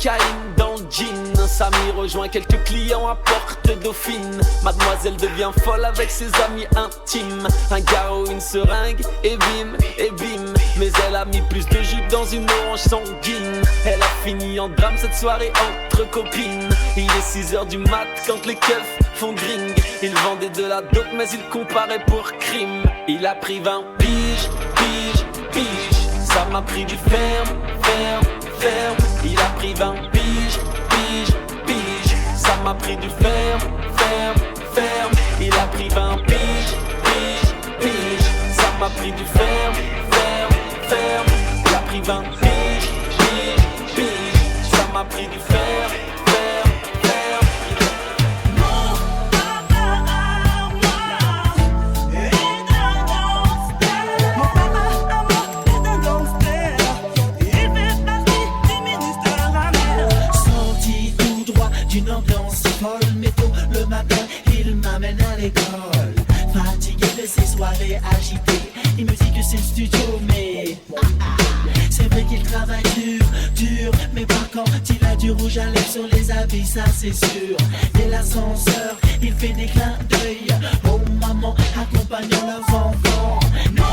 cocaïne dans le jean. Samy rejoint quelques clients à Porte Dauphine. Mademoiselle devient folle avec ses amis intimes. Un garrot, une seringue et bim. Mais elle a mis plus de jus dans une orange sanguine. Elle a fini en drame cette soirée entre copines. Il est 6h du mat quand les keufs font gring. Il vendait de la dope mais il comparait pour crime. Il a pris 20 piges. Ça m'a pris du ferme. Il a pris 20 piges. Ça m'a pris du ferme. Il a pris 20 piges. Ça m'a pris du ferme. Il a pris 20 piges. Ça m'a pris du ferme. Une ambiance folle, mais tôt le matin, il m'amène à l'école. Fatigué de ces soirées agitées, il me dit que c'est le studio, mais c'est vrai qu'il travaille dur, mais par quand il a du rouge à lèvres sur les habits, ça c'est sûr. Dès l'ascenseur, il fait des clins d'œil. Oh maman, accompagnons l'enfant. Non!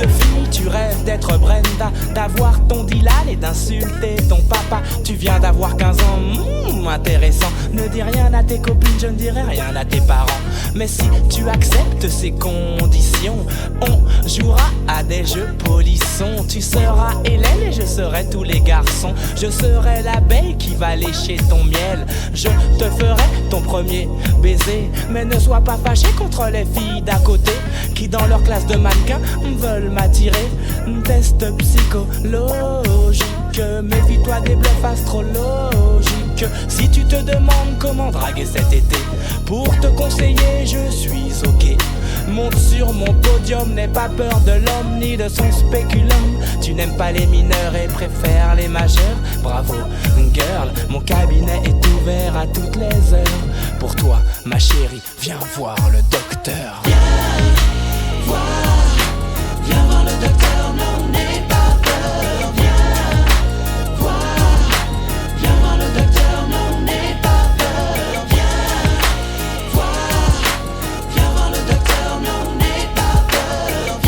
De filles, tu rêves d'être Brenda, d'avoir ton Dylan et d'insulter ton papa. Tu viens d'avoir 15 ans, intéressant. Ne dis rien à tes copines, je ne dirai rien à tes parents. Mais si tu acceptes ces conditions, on jouera à des jeux polissons. Tu seras Hélène et je serai tous les garçons. Je serai l'abeille qui va lécher ton miel. Je te ferai ton premier baiser. Mais ne sois pas fâché contre les filles d'à côté qui dans leur classe de mannequins veulent m'attirer. Test psychologique, méfie-toi des bluffs astrologiques. Si tu te demandes comment draguer cet été, pour te conseiller je suis ok. Monte sur mon podium, n'aie pas peur de l'homme ni de son spéculum. Tu n'aimes pas les mineurs et préfères les majeurs. Bravo girl, mon cabinet est ouvert à toutes les heures. Pour toi ma chérie, viens voir le docteur. Viens voir le docteur, non n'aie pas peur. Viens voir le docteur, non n'aie pas peur. Viens voir le docteur, non n'aie pas peur.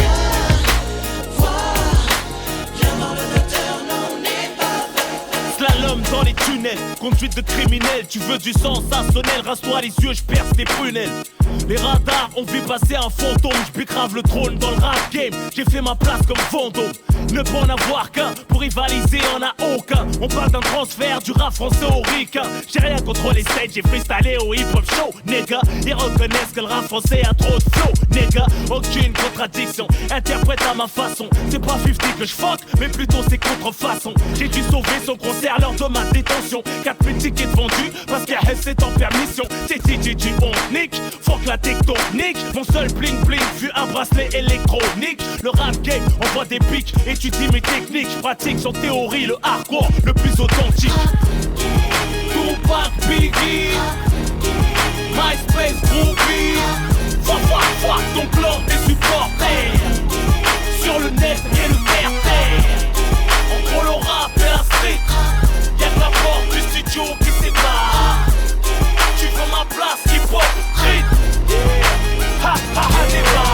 Viens voir le docteur, non n'aie pas peur. Slalom dans les tunnels, conduite de criminel. Tu veux du sensationnel, rase-toi les yeux, je perce tes prunelles. Les radars ont vu passer un fantôme. J'bécrave le trône dans le rap game. J'ai fait ma place comme fantôme. Ne pas en avoir qu'un, pour rivaliser en a aucun. On parle d'un transfert du rap français au ricain. J'ai rien contre les stages, j'ai freestylé au hip-hop show, nigga. Ils reconnaissent que le rap français a trop de flow, nigga. Aucune contradiction, interprète à ma façon. C'est pas 50 que je fuck, mais plutôt c'est contrefaçon. J'ai dû sauver son concert lors de ma détention. 4000 tickets vendus, parce qu'à c'est en permission. TTGG on nique, fuck la tectonique. Mon seul bling bling fut un bracelet électronique. Le rap game envoie des pics, étudie mes techniques. J'pratique sans théorie le hardcore le plus authentique. Tupac, Biggie, MySpace, Groovy. Fuck ton clan, tes supporters. Sur le net et le terre-terre. Entre le rap et la street, y'a que la porte du studio qui sépare. Tu veux ma place, hip-hop, street. Ha ha ha, débat.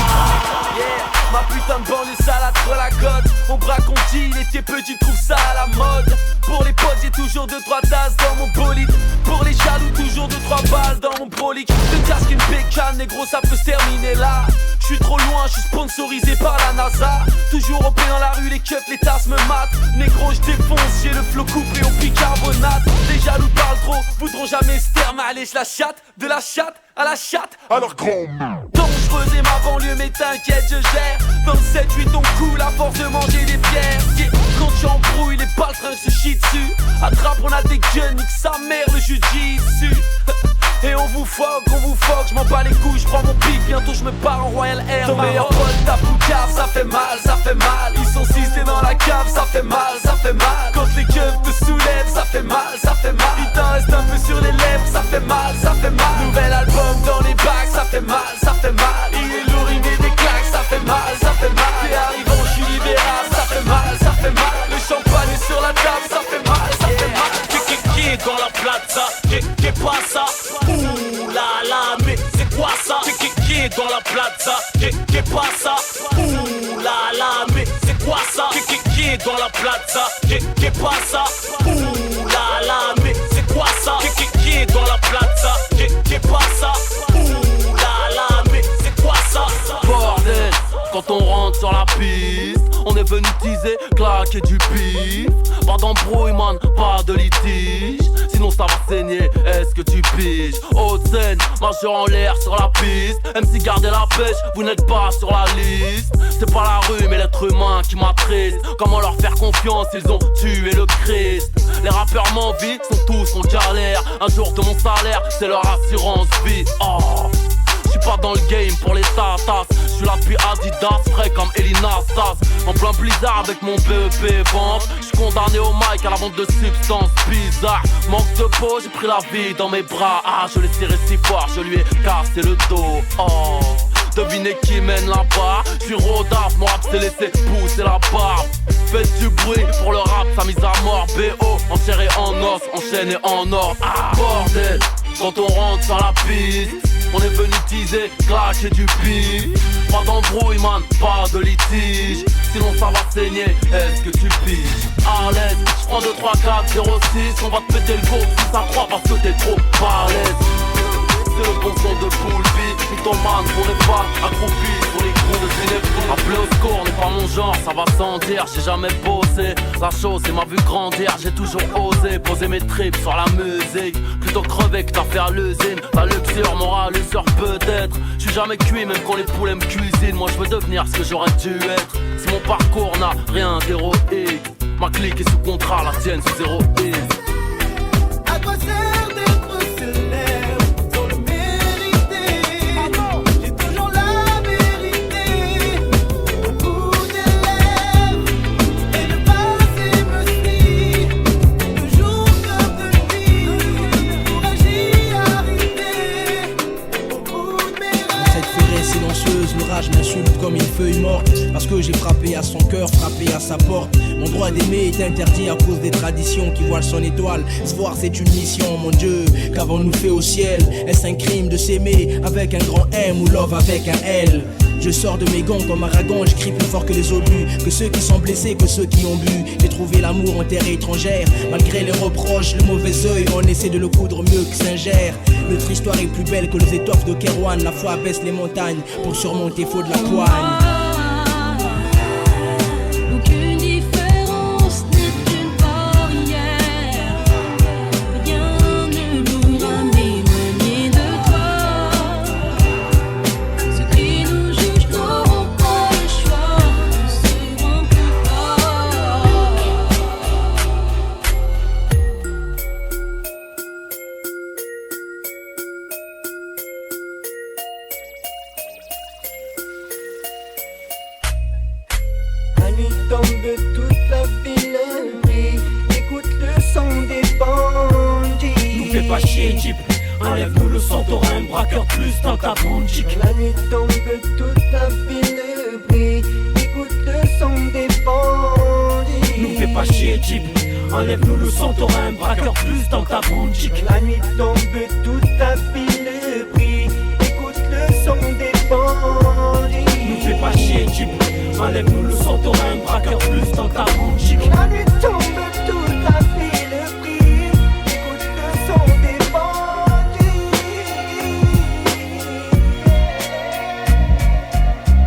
Ma putain de banlieue salade pour la côte. On braque, on dit, il était petit, trouve ça à la mode. Pour les potes, j'ai toujours 2-3 tasses dans mon bolide. Pour les jaloux, toujours 2-3 balles dans mon brolic. Une casque, une bécane, négro, ça peut se terminer là. J'suis trop loin, j'suis sponsorisé par la NASA. Toujours au pied dans la rue, les keufs, les tasses me matent. Négro, j'défonce, j'ai le flot coupé au bicarbonate. Les jaloux parlent trop, voudront jamais se taire. Mais allez, j'la chatte, de la chatte à la chatte. Alors grand dangereuse et ma banlieue, mais t'inquiète, je gère. Dans le 7-8 on coule à force de manger des pierres. Yeah. Quand tu embrouilles, les baltrins se chient dessus. Attrape, on a des guns, nique sa mère, le jujitsu. Et on vous fuck, je m'en bats les couilles, je prends mon pic, bientôt je me pars en Royal Air. Ton meilleur pote tape ou cave, ça fait mal, ça fait mal. Ils sont 6 t'es dans la cave, ça fait mal, ça fait mal. Quand les keufs te soulèvent, ça fait mal, ça fait mal. Il t'en reste un peu sur les lèvres, ça fait mal, ça fait mal. Nouvelle mal, ça fait mal. Il est lourd, il met des claques, ça fait mal, ça fait mal. T'es arrivant, je suis libéral, ça fait mal, ça fait mal. Le champagne est sur la table, ça fait mal, ça fait mal. Qui est dans la plaza, qui pasa? Ouh là là, mais c'est quoi ça? Qui est dans la plaza, qui pasa? Ouh là là, mais c'est quoi ça? Qui est dans la plaza, qui pasa? Ouh là là, mais c'est quoi ça? Qui est dans la plaza, qui pasa? Ouh là là, mais c'est quoi ça? Bordel, quand on rentre sur la piste, on est venu teaser, claquer du pif. Pas d'embrouille man, pas de litige. Sinon ça va saigner, est-ce que tu piges? Haute scène, majeur en l'air sur la piste. MC gardez la pêche, vous n'êtes pas sur la liste. C'est pas la rue mais l'être humain qui m'attriste. Comment leur faire confiance, ils ont tué le Christ. Les rappeurs m'envient, sont tous en galère. Un jour de mon salaire, c'est leur assurance vie. Oh, j'suis pas dans le game pour les tatas. J'suis là depuis Adidas, frais comme Elina Stas. En plein blizzard avec mon BEP vente. J'suis condamné au mic à la vente de substances bizarres. Manque de peau, j'ai pris la vie dans mes bras. Ah, je l'ai tiré si fort, je lui ai cassé le dos. Oh, devinez qui mène là-bas. J'suis Rodaf, mon rap s'est laissé pousser la barbe. Faites du bruit pour le rap, sa mise à mort. BO, en chair et en os, enchaîné en or. Ah, bordel, quand on rentre sur la piste, on est venu teaser, claquer du pif. Pas d'embrouille man, pas de litige. Sinon ça va saigner, est-ce que tu piges? À l'aise, j'prends 2, 3, 4, 0, 6. On va te péter le go si ça croit parce que t'es trop balèze. C'est le bon son de Poulpi, mythomane pour les pas accroupis pour les coups de cinéphile. Appelé au score n'est pas mon genre, ça va sans dire, j'ai jamais bossé. La chose c'est m'a vu grandir, j'ai toujours osé poser mes tripes sur la musique. Plutôt crever que t'as fait à l'usine. La luxure, morale, usure peut-être. J'suis jamais cuit même quand les poulets me cuisinent. Moi je veux devenir ce que j'aurais dû être. Si mon parcours n'a rien d'héroïque, ma clique est sous contrat, la tienne sous zéro hit. À quoi sert d'être célèbre sans le mériter? J'ai toujours la vérité au bout des lèvres. Et le passé me suit de jour comme de nuit. Pourrais-j'y arriver au bout de mes rêves? Dans cette forêt silencieuse, l'orage m'insulte comme une feuille morte. Parce que j'ai frappé à son cœur, frappé à sa porte. Mon droit d'aimer est interdit à cause des traditions qui voilent son étoile. Se voir c'est une mission, mon Dieu, qu'avons-nous fait au ciel? Est-ce un crime de s'aimer avec un grand M ou love avec un L? Je sors de mes gonds comme Aragon, je crie plus fort que les obus. Que ceux qui sont blessés, que ceux qui ont bu. J'ai trouvé l'amour en terre étrangère. Malgré les reproches, le mauvais œil, on essaie de le coudre mieux que Saint-Ger. Notre histoire est plus belle que les étoffes de Kerouan. La foi abaisse les montagnes, pour surmonter faut de la poigne. Enlève-nous le son, t'auras un braqueur plus dans ta boutique. La nuit tombe, toute la ville brille. Écoute le son des bandits. Nous fais pas chier, type. Enlève-nous le son, t'auras un braqueur plus dans ta boutique. La nuit tombe, toute la ville brille. Écoute le son des bandits. Nous fais pas chier, type. Enlève-nous le son, t'auras un braqueur plus dans ta boutique. La nuit tombe, toute la ville brille. Écoute le son des bandits.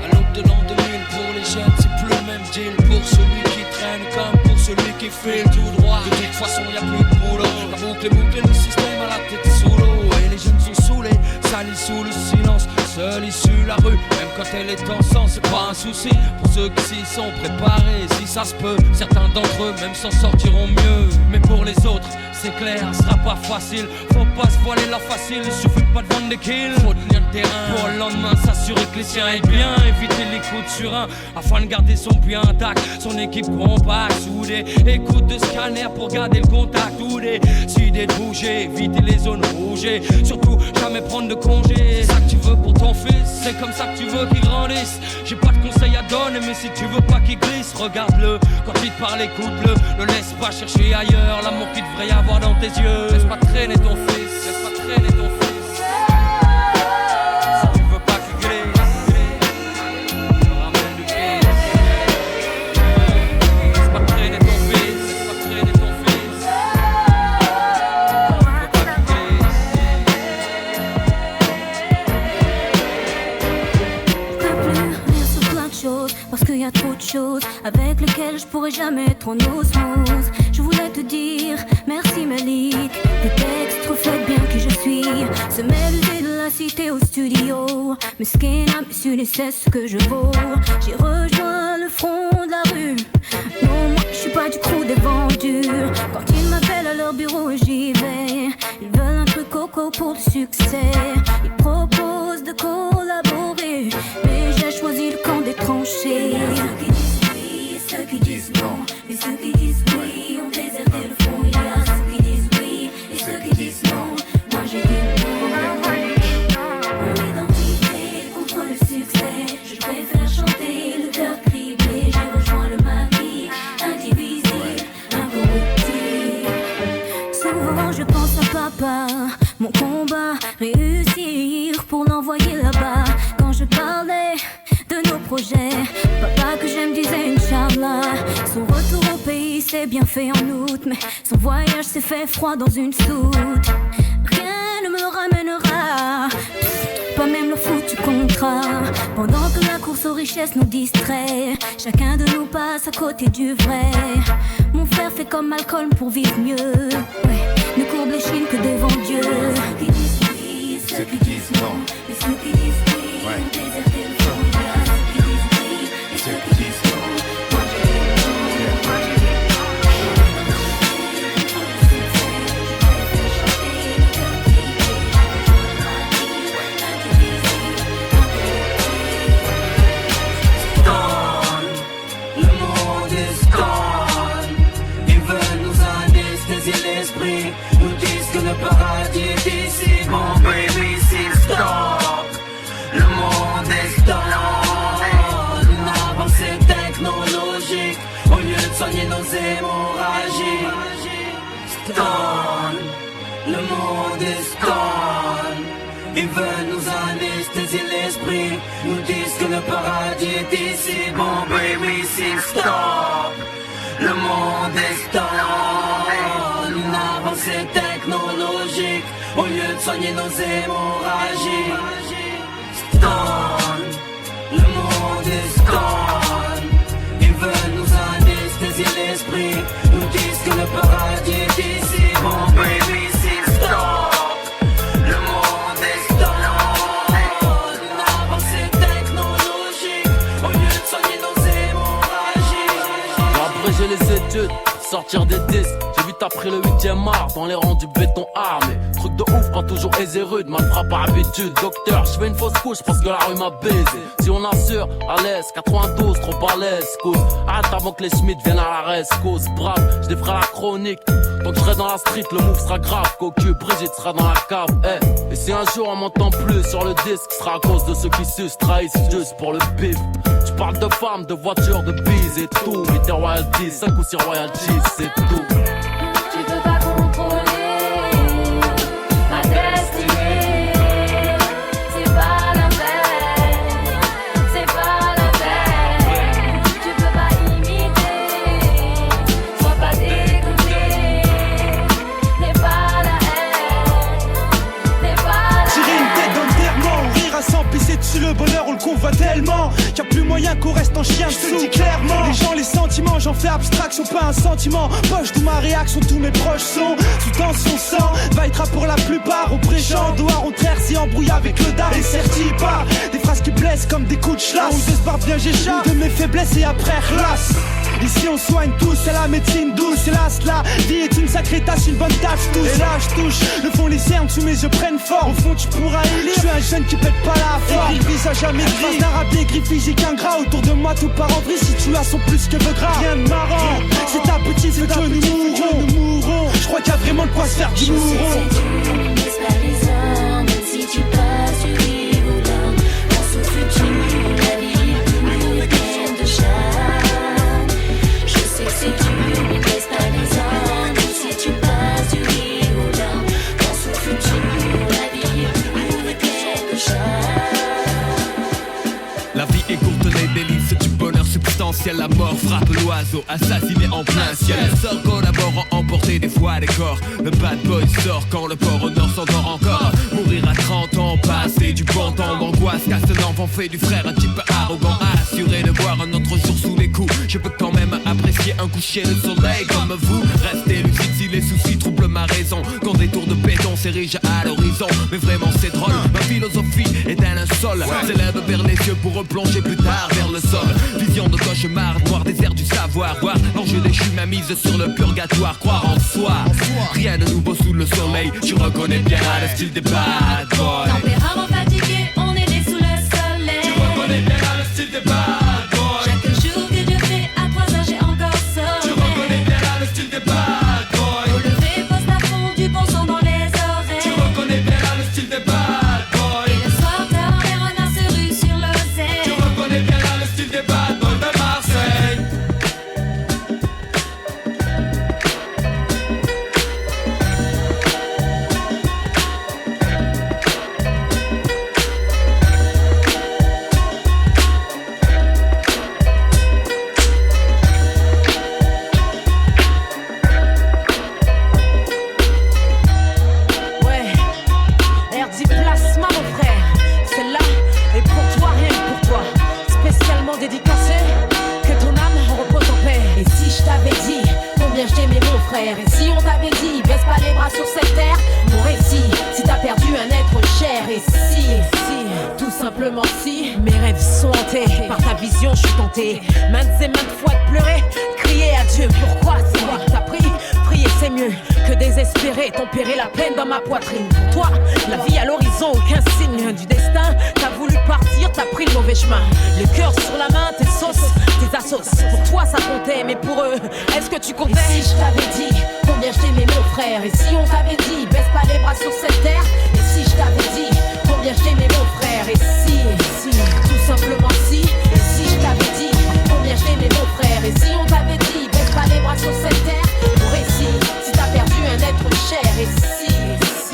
À l'aube de l'an 2000, pour les jeunes, c'est plus le même deal. Pour celui qui traîne comme pour celui qui file tout droit. De toute façon, y'a plus de boulot. La boucle est bouclée, le système à la tête sous l'eau. Et les jeunes sont saoulés, salis sous le silence. Seule issue la rue, même quand elle est en sang, c'est pas un souci. Pour ceux qui s'y sont préparés, si ça se peut, certains d'entre eux même s'en sortiront mieux. Mais pour les autres, c'est clair, ce sera pas facile. Faut pas se voiler la facile, il suffit pas de vendre des kills. Faut tenir le terrain pour le lendemain s'assurer que les siens aient bien. Éviter les coups de surin afin de garder son pied intact. Son équipe compacte, soudée. Écoute de scanner pour garder le contact. Ou décider de bouger, éviter les zones rouges. Surtout jamais prendre de congé. C'est ça que tu veux pour ton fils. J'ai pas de conseils à donner, mais si tu veux pas qu'il glisse, regarde-le. Quand il te parle, écoute-le. Ne laisse pas chercher ailleurs l'amour qu'il devrait y avoir dans tes yeux. Laisse pas traîner ton fils, laisse pas traîner ton fils. Si tu veux pas qu'il glisse, ramène du fils. Laisse pas traîner ton fils, laisse pas traîner ton fils. Si tu veux pas qu'il glisse. Je peux plus rire sur plein de choses parce qu'il y a trop de choses avec lesquelles je pourrais jamais être en osmose. Je voulais te dire merci Malik, tes textes reflètent bien qui je suis. Se mêler de la cité au studio, mesquina, mais c'est ce que je vaux. J'ai rejoint le front de la rue. Non, moi je suis pas du crew des vendus. Quand ils m'appellent à leur bureau, j'y vais. Ils veulent un truc coco pour le succès. Ils proposent de collaborer, mais j'ai choisi le camp des tranchées. Ceux qui disent oui et ceux qui disent non, et ceux qui disent oui ont déserté le front. Il y a ceux qui disent oui et ceux qui disent non. Moi j'ai dit non. Mon identité contre le succès, je préfère chanter le cœur criblé. J'ai rejoint le maquis, indivisible, incorruptible. Souvent je pense à papa, mon combat, réussir pour l'envoyer là-bas. Quand je parlais de nos projets, papa que j'aime disait Inch'Allah. Son retour au pays s'est bien fait en août, mais son voyage s'est fait froid dans une soute. Rien ne me ramènera, pas même le foutu contrat. Pendant que la course aux richesses nous distrait, chacun de nous passe à côté du vrai. Mon frère fait comme Malcolm pour vivre mieux, ouais, ne courbe les chines que devant Dieu. Ceux qui disent oui et ceux qui disent non, et ceux qui disent oui ont déserté le front. Il y a ceux qui disent oui et ceux qui disent non. Moi j'ai dit non, moi j'ai dit non. Contre le succès, je préfère chanter le cœur criblé. Le monde est stone. Ils veulent nous anesthésier l'esprit, nous disent que le paradis est ici. Mon baby, c'est stop. Le monde est stone. Une avancée technologique au lieu de soigner nos hémorragies. Stone. Le monde est stone. Ils veulent nous anesthésier l'esprit, nous disent que le paradis est ici. Bon baby, c'est stop. Le monde est stone. Une avancée technologique au lieu de soigner nos hémorragies. Stone. Le monde est stone. Ils veulent nous anesthésier l'esprit, nous disent que le paradis est ici. Bon baby, c'est stop. Le monde est stone. Une avancée technologique au lieu de soigner nos hémorragies. J'ai abrégé les études, sortir des disques. J'ai vite appris le 8e art dans les rangs du béton armé. Truc de ouf, pas toujours aisé rude, mal frappe par habitude. Docteur, je fais une fausse couche parce que la rue m'a baisé. Si on assure, à l'aise, 92, trop à l'aise, cause. Arrête avant que les Schmitt viennent à la reste, cause. Brave, je défrais la chronique. Tant que je serai dans la street, le move sera grave. Cocu, Brigitte sera dans la cave, Et si un jour on m'entend plus sur le disque, ce sera à cause de ceux qui sucent, trahissent juste pour le bif. Je parle de femmes, de voitures, de bise et tout. Mais tes royalties, 5 ou 6 royalties, c'est tout. Tu peux pas contrôler ma destinée. C'est pas la peine, c'est pas la peine. Tu peux pas imiter, sois pas dégoûté. N'est pas la haine, n'est pas la Tirer une tête d'enterrement, rire à 100 pisser dessus, le bonheur on le convoite tellement qu'il y a plus moyen qu'on reste en chien, je te le dis clairement. Les gens, les sentiments, j'en fais abstraction, pas un sentiment. Poche d'où ma réaction, tous mes proches sont sous tension sang. Vaillera pour la plupart, au pré-champ, doigt contraire, si embrouillé avec le dard. Et certi pas, des phrases qui blessent comme des coups de chlasse. On se barre bien, j'échappe de mes faiblesses et après relasse. Ici on soigne tous, c'est la médecine douce. Hélas la vie est une sacrée tâche, une bonne tâche tous. Et là je touche, le fond les cernes sous mes yeux prennent fort. Au fond tu pourras élire, je suis un jeune qui pète pas la forme. Écrit le visage à mes gris, d'un rap écrit physique ingrat. Autour de moi tout part en vrille, si tu as sont plus que de gras. Rien de marrant, c'est ta petite, c'est que nous mourrons. Je crois qu'il y a vraiment de quoi se faire du mouron. tu laisses pas les hommes, même si tu passes du riz ou l'homme. On souffle, tu la vie. démentiel, la mort frappe l'oiseau, assassiné en plein ciel. Les sorts collaborant, emporter des fois des corps. Le bad boy sort quand le port au nord s'endort encore. Mourir à 30 ans, passer du bon temps d'angoisse. Casse l'enfant fait du frère un type arrogant, assuré de voir un autre jour sous les coups. Je peux quand même apprécier un coucher de soleil comme vous. Restez lucide si les soucis troublent ma raison. Quand des tours de béton s'érigent à l'horizon. Mais vraiment c'est drôle, ma philosophie est un linceul. S'élève vers les yeux pour replonger plus tard vers le sol. Vision de cauchemar, noir désert du savoir. Voir l'enjeu déchu, ma mise sur le purgatoire. Croire en soi, rien de nouveau sous le soleil. Tu reconnais bien le style des bad boys. Tempérament fatigué, on est né sous le soleil. Tu reconnais bien le style des bad boys. Chaque jour que Dieu fait, à 3 heures j'ai encore sommeil. Tu reconnais bien le style des bad boys. Au lever, poste à fond, du bon son dans les oreilles. Tu reconnais bien le style des bad boys. Et le soir tard, les renards se ruent sur l'oseille. Tu reconnais bien le style des bad boys de Marseille. Et si on t'avait dit, baisse pas les bras sur cette terre, mon récit, si t'as perdu un être cher. Et si, tout simplement si, mes rêves sont hantés par ta vision, je suis tenté maintes et maintes fois de pleurer, crier à Dieu. Pourquoi c'est moi qui t'as pris? Prier c'est mieux que désespérer, tempérer la peine dans ma poitrine. Pour toi, la vie à l'horizon, aucun signe du destin. T'as voulu partir, t'as pris le mauvais chemin. Le cœur sur la main, tes sauces, tes assos. Pour toi ça comptait, mais pour eux, est-ce que tu comptais? Et si je t'avais dit combien je t'aimais mon frère? Et si on t'avait dit baisse pas les bras sur cette terre? Et si je t'avais dit combien je t'aimais mon frère? Et si, tout simplement si. Et si je t'avais dit combien je t'aimais mon frère? Et si on t'avait dit baisse pas les bras sur cette terre? Mon récit, si t'as perdu un être cher. Et si,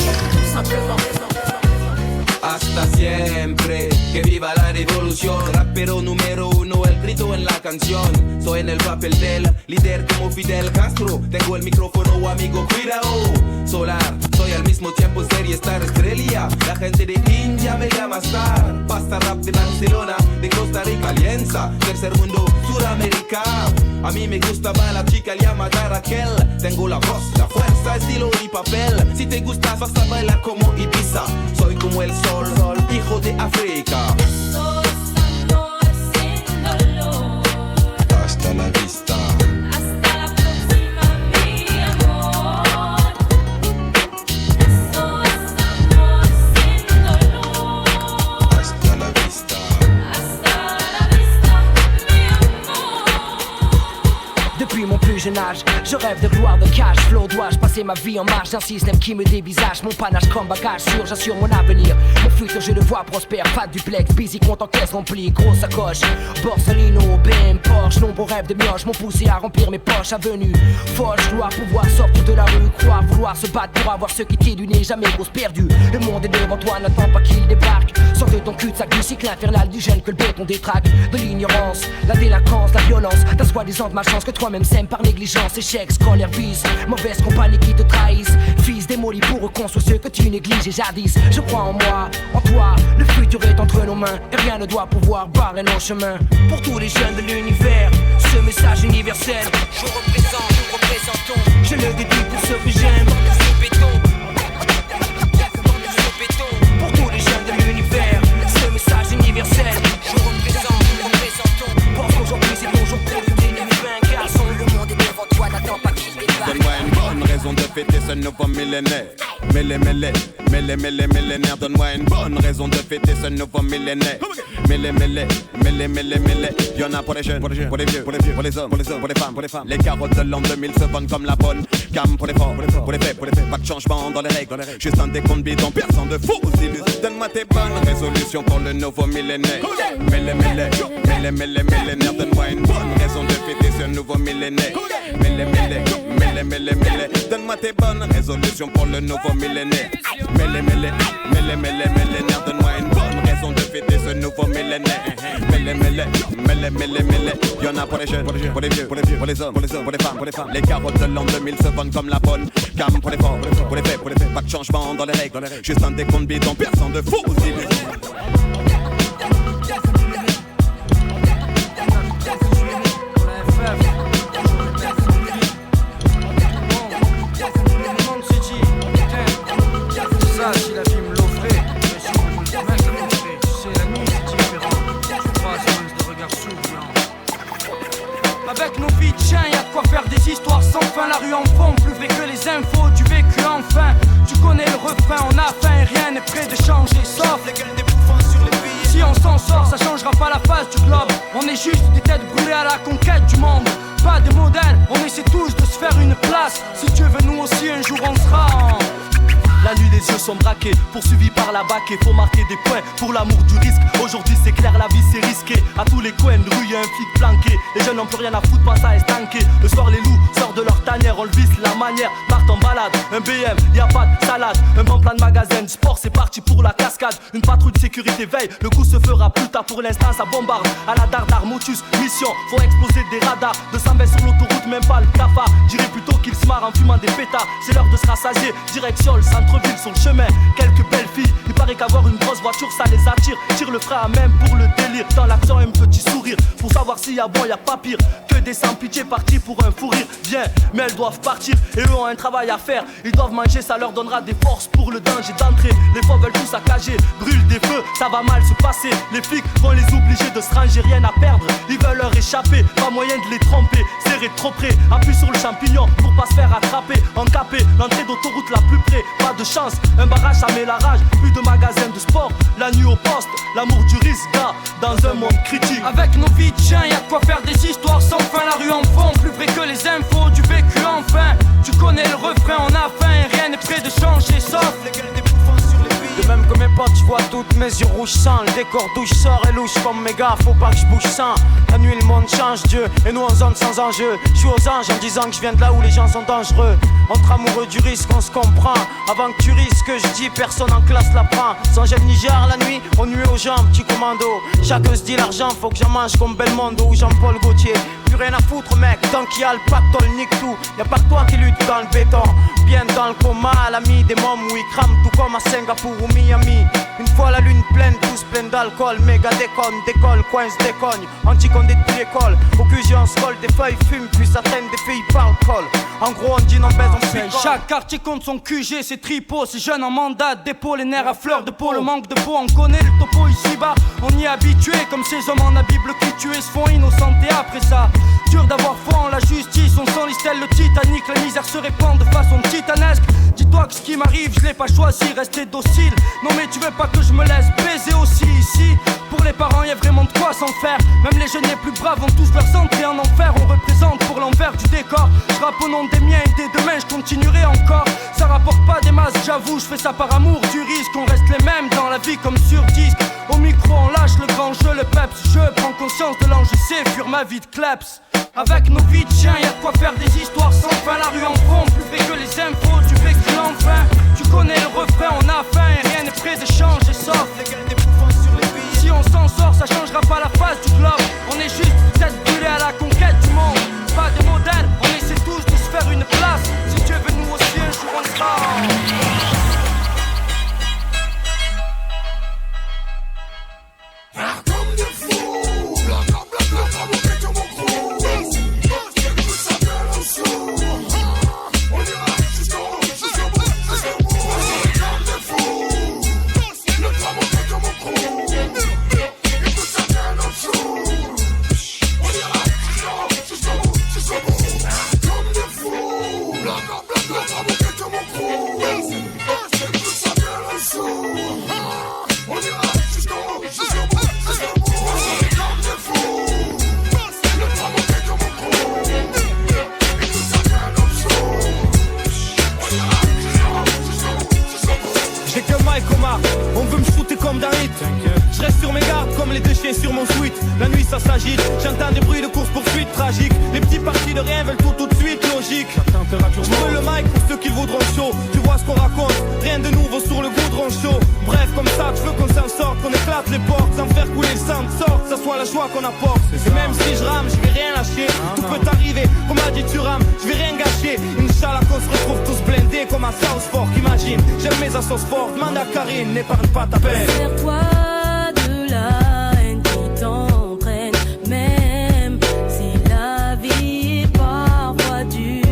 tout simplement. Hasta siempre, que viva la revolución. Rapero número uno, el grito en la canción. Soy en el papel del líder como Fidel Castro. Tengo el micrófono, amigo, cuidado. Solar, soy al mismo tiempo serie Star Estrella. La gente de India me llama Star. Pasta rap de Barcelona, de Costa Rica, Alianza. Tercer mundo, Suramérica. A mí me gusta más la chica llamada Raquel. Tengo la voz, la fuerza, estilo y papel. Si te gustas vas a bailar como Ibiza. Soy como el sol, hijo de África. Eso es amor sin dolor. Hasta la vista. Hasta la próxima, mi amor. Eso es amor sin dolor. Hasta la vista. Hasta la vista, mi amor. Depuis mon plus jeune âge, je rêve de gloire, de cash flow. Dois-je passer ma vie en marge d'un système qui me dévisage? Mon panache comme bagage sûr, j'assure mon avenir. Mon futur je le vois prospère, pas de duplex, busy, compte en caisse remplie, grosse sacoche. Borsalino, BM, Porsche, nombreux rêves de mioche m'ont poussé à remplir mes poches. Avenue, foche, gloire, pouvoir sortir de la rue, croire, vouloir se battre pour avoir ce qui t'est du nez, jamais grosse perdue. Le monde est devant toi, n'attends pas qu'il débarque. Sors de ton cul-de-sac du cycle infernal du gène que le béton détraque. De l'ignorance, la délinquance, la violence, ta soi-disant de ma chance que toi-même sème par négligence. Échec, scolaire, vice, mauvaise compagnie qui te trahissent. Fils démoli pour reconstruire ceux que tu négliges et jadis. Je crois en moi, en toi, le futur est entre nos mains. Et rien ne doit pouvoir barrer nos chemins. Pour tous les jeunes de l'univers, ce message universel. Je représente, nous représentons. Je le dédie pour ceux que j'aime. Ce béton. Pour tous les jeunes de l'univers, ce message universel. Je représente, nous représentons. Pense qu'aujourd'hui c'est ton jour pour lutter les vainqueurs. Garçon, le monde est devant toi, n'attends pas qu'il débarque. Donne-moi une bonne raison de fêter ce nouveau millénaire. Millénaire. Donne-moi une bonne raison de fêter ce nouveau millénaire. Y'en a pour les jeunes, pour les vieux, pour les hommes, pour les femmes. Les carottes de l'an 2000 se vendent comme la bonne gamme pour les forts, pour les faits. Pas de changement dans les règles, juste un décompte bidon, personne de faux illusions. Donne-moi tes bonnes résolutions pour le nouveau millénaire. Millénaire. Donne-moi une bonne raison de fêter ce nouveau millénaire. Millénaire. mêlé. Donne-moi tes bonnes résolutions pour le nouveau millénaire. Millénaire, donne-moi une bonne raison de fêter ce nouveau millénaire. Mêlé. Y'en a pour les jeunes, pour les vieux, pour les hommes, pour les femmes. Les carottes de l'an 2000 se vendent comme la bonne gamme pour les forts, pour les faits. Pas de changement dans les règles, juste un décompte bidon, personne de fou. Si la vie me l'offrait, mais si on me le mec me l'offrait, tu sais la nuit c'est différent, tu crois de regard souriant. Avec nos vies de chiens, y'a de quoi faire des histoires sans fin. La rue en fond, plus vrai que les infos du vécu enfin. Tu connais le refrain, on a faim et rien n'est prêt de changer, sauf les gueules des bouffons sur les billets. Si on s'en sort, ça changera pas la face du globe. On est juste des têtes brûlées à la conquête du monde. Pas de modèle, on essaie tous de se faire une place. Si Dieu veut, nous aussi un jour on sera en... La nuit les yeux sont braqués, poursuivis par la bac et faut marquer des points pour l'amour du risque. Aujourd'hui c'est clair, la vie c'est risqué. À tous les coins de rue y'a un flic planqué. Les jeunes n'ont plus rien à foutre, pas ça estanqué. Le soir les loups sortent de leur tanière, on le visse la manière. Partent en balade, un BM, y a pas de salade. Un bon plan de magasin de sport, c'est parti pour la cascade. Une patrouille de sécurité veille, le coup se fera plus tard. Pour l'instant ça bombarde, à la dardar, motus, mission. Faut exploser des radars, 220 sur l'autoroute, même pas le cafard. Dirais plutôt qu'ils se marrent en fumant des pétards. C'est l'heure de se rassasier, direction le centre-ville sur le chemin. Quelques belles filles, il paraît qu'avoir une grosse voiture ça les attire. Tire le frein à même pour le délire. Dans l'action un petit sourire, pour savoir s'il y a bon y a pas pire que des sans pitié partis pour un fou rire. Bien, mais elles doivent partir et eux ont un travail à faire. Ils doivent manger, ça leur donnera des forces pour le danger d'entrée. Les faux veulent tout saccager, brûlent des feux, ça va mal se passer. Les flics vont les obliger de se ranger, rien à perdre. Ils veulent leur échapper, pas moyen de les tromper. Serrer trop près, appuie sur le champignon pour pas se faire attraper. Encapé, l'entrée d'autoroute la plus près, pas de chance. Un barrage ça met la rage, plus de magasins de sport. La nuit au poste, l'amour du risque gars, dans un monde critique. Avec nos vies de chiens, y'a de quoi faire des histoires sans fin. La rue en fond, plus vrai que les infos du vécu enfin. Tu connais le refrain, on a faim et rien n'est prêt de changer sauf les gueules des bouffons sur les billes. De même que mes potes, je vois toutes mes yeux rouges sang. Le décor d'où je sors est louche comme mes gars, faut pas que je bouge sans. La nuit le monde change Dieu, et nous en zone sans enjeu. Je suis aux anges en disant que je viens de là où les gens sont dangereux. Entre amoureux du risque, on se comprend. Avant que tu risques, je dis personne en classe la prend. Sans gel Niger la nuit, on nuit aux gens, petit commando. Chacun se dit l'argent, faut que j'en mange comme Belmondo ou Jean-Paul Gaultier. Plus rien à foutre mec, tant qu'il y a le pactole nique tout. Y'a pas que toi qui lutte dans le béton. Bien dans le coma, l'ami des mômes où ils crament tout comme à Singapour ou Miami. Une fois la lune pleine, tous pleins d'alcool. Méga décolle, coince, décogne. Anti-condé depuis l'école. Au QG on se colle, des feuilles fument, puis ça traîne, des filles parlent col. En gros on dit non baise, on picole. Chaque quartier compte son QG, c'est tripot. C'est jeunes en mandat, dépôt, les nerfs à fleur de peau. Le manque de peau, on connaît le topo ici-bas. On y est habitué, comme ces hommes en la Bible qui tuaient se font innocentés après ça. Dur d'avoir foi en la justice, on sent l'istelle, le Titanic. La misère se répand de façon titanesque. Dis-toi que ce qui m'arrive, je l'ai pas choisi, rester docile. Non mais tu veux pas que je me laisse baiser aussi ici. Pour les parents y'a vraiment de quoi s'en faire. Même les jeunes les plus braves vont tous leur centrer en enfer. On représente pour l'envers du décor. Je rappe au nom des miens et dès demain je continuerai encore. Ça rapporte pas des masses, j'avoue, je fais ça par amour du risque. On reste les mêmes dans la vie comme sur disque. Au micro on lâche le grand jeu, le peps. Je prends conscience de l'enjeu, c'est fuir ma vie de kleps. Avec nos vies de chiens, y'a de quoi faire des histoires sans fin. La rue en fond, plus vrai que les infos du vécu enfin. Tu connais le refrain, on a faim et rien n'est prêt de changer sauf les gueules des bouffons sur les billes. Si on s'en sort, ça changera pas la face du globe. On est juste tête brûlée à la conquête du monde. Pas de modèle, on essaie tous de se faire une place. Si Dieu veut nous aussi un jour on sera. On veut me shooter comme d'un hit. Je reste sur mes gardes comme les deux chiens sur mon sweat. La nuit ça s'agite, j'entends des bruits de course poursuite tragiques. Les petits partis de rien veulent tout de suite. Logique logique. Je veux le mic pour ceux qui le voudront chaud. Tu vois ce qu'on raconte, rien de nouveau sur le goudron chaud. Bref, comme ça, tu veux qu'on s'en sorte, qu'on éclate les portes, sans faire couler le sang de sorte, que ça soit la joie qu'on apporte. Et même si je rame, je vais rien lâcher. Tout peut arriver, comme a dit tu rames, je vais rien gâcher. Inch'Allah qu'on se retrouve tous blindés comme à Southfork. Imagine, j'aime mes assos fortes, manda Karine, n'épargne pas ta peine. Sers-toi de la haine qui t'entraîne, même si la vie est parfois dure,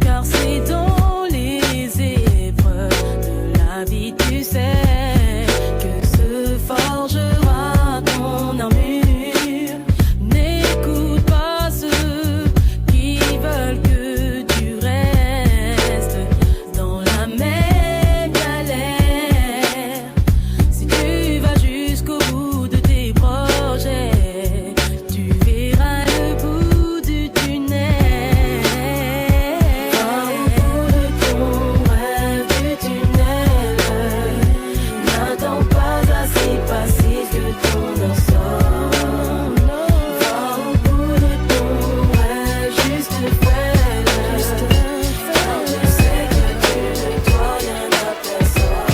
car c'est dans les épreuves de la vie, tu sais, que se forgera ton armure. N'écoute pas ceux qui veulent que tu restes dans la même galère. Si tu vas jusqu'au bout de tes projets, tu verras le bout du tunnel. Va au bout de ton rêve du tunnel. N'attends pas à s'y passer que ton heure sonne. Va au bout de ton rêve, juste fais-le. Car tu sais que tu ne dois rien à personne.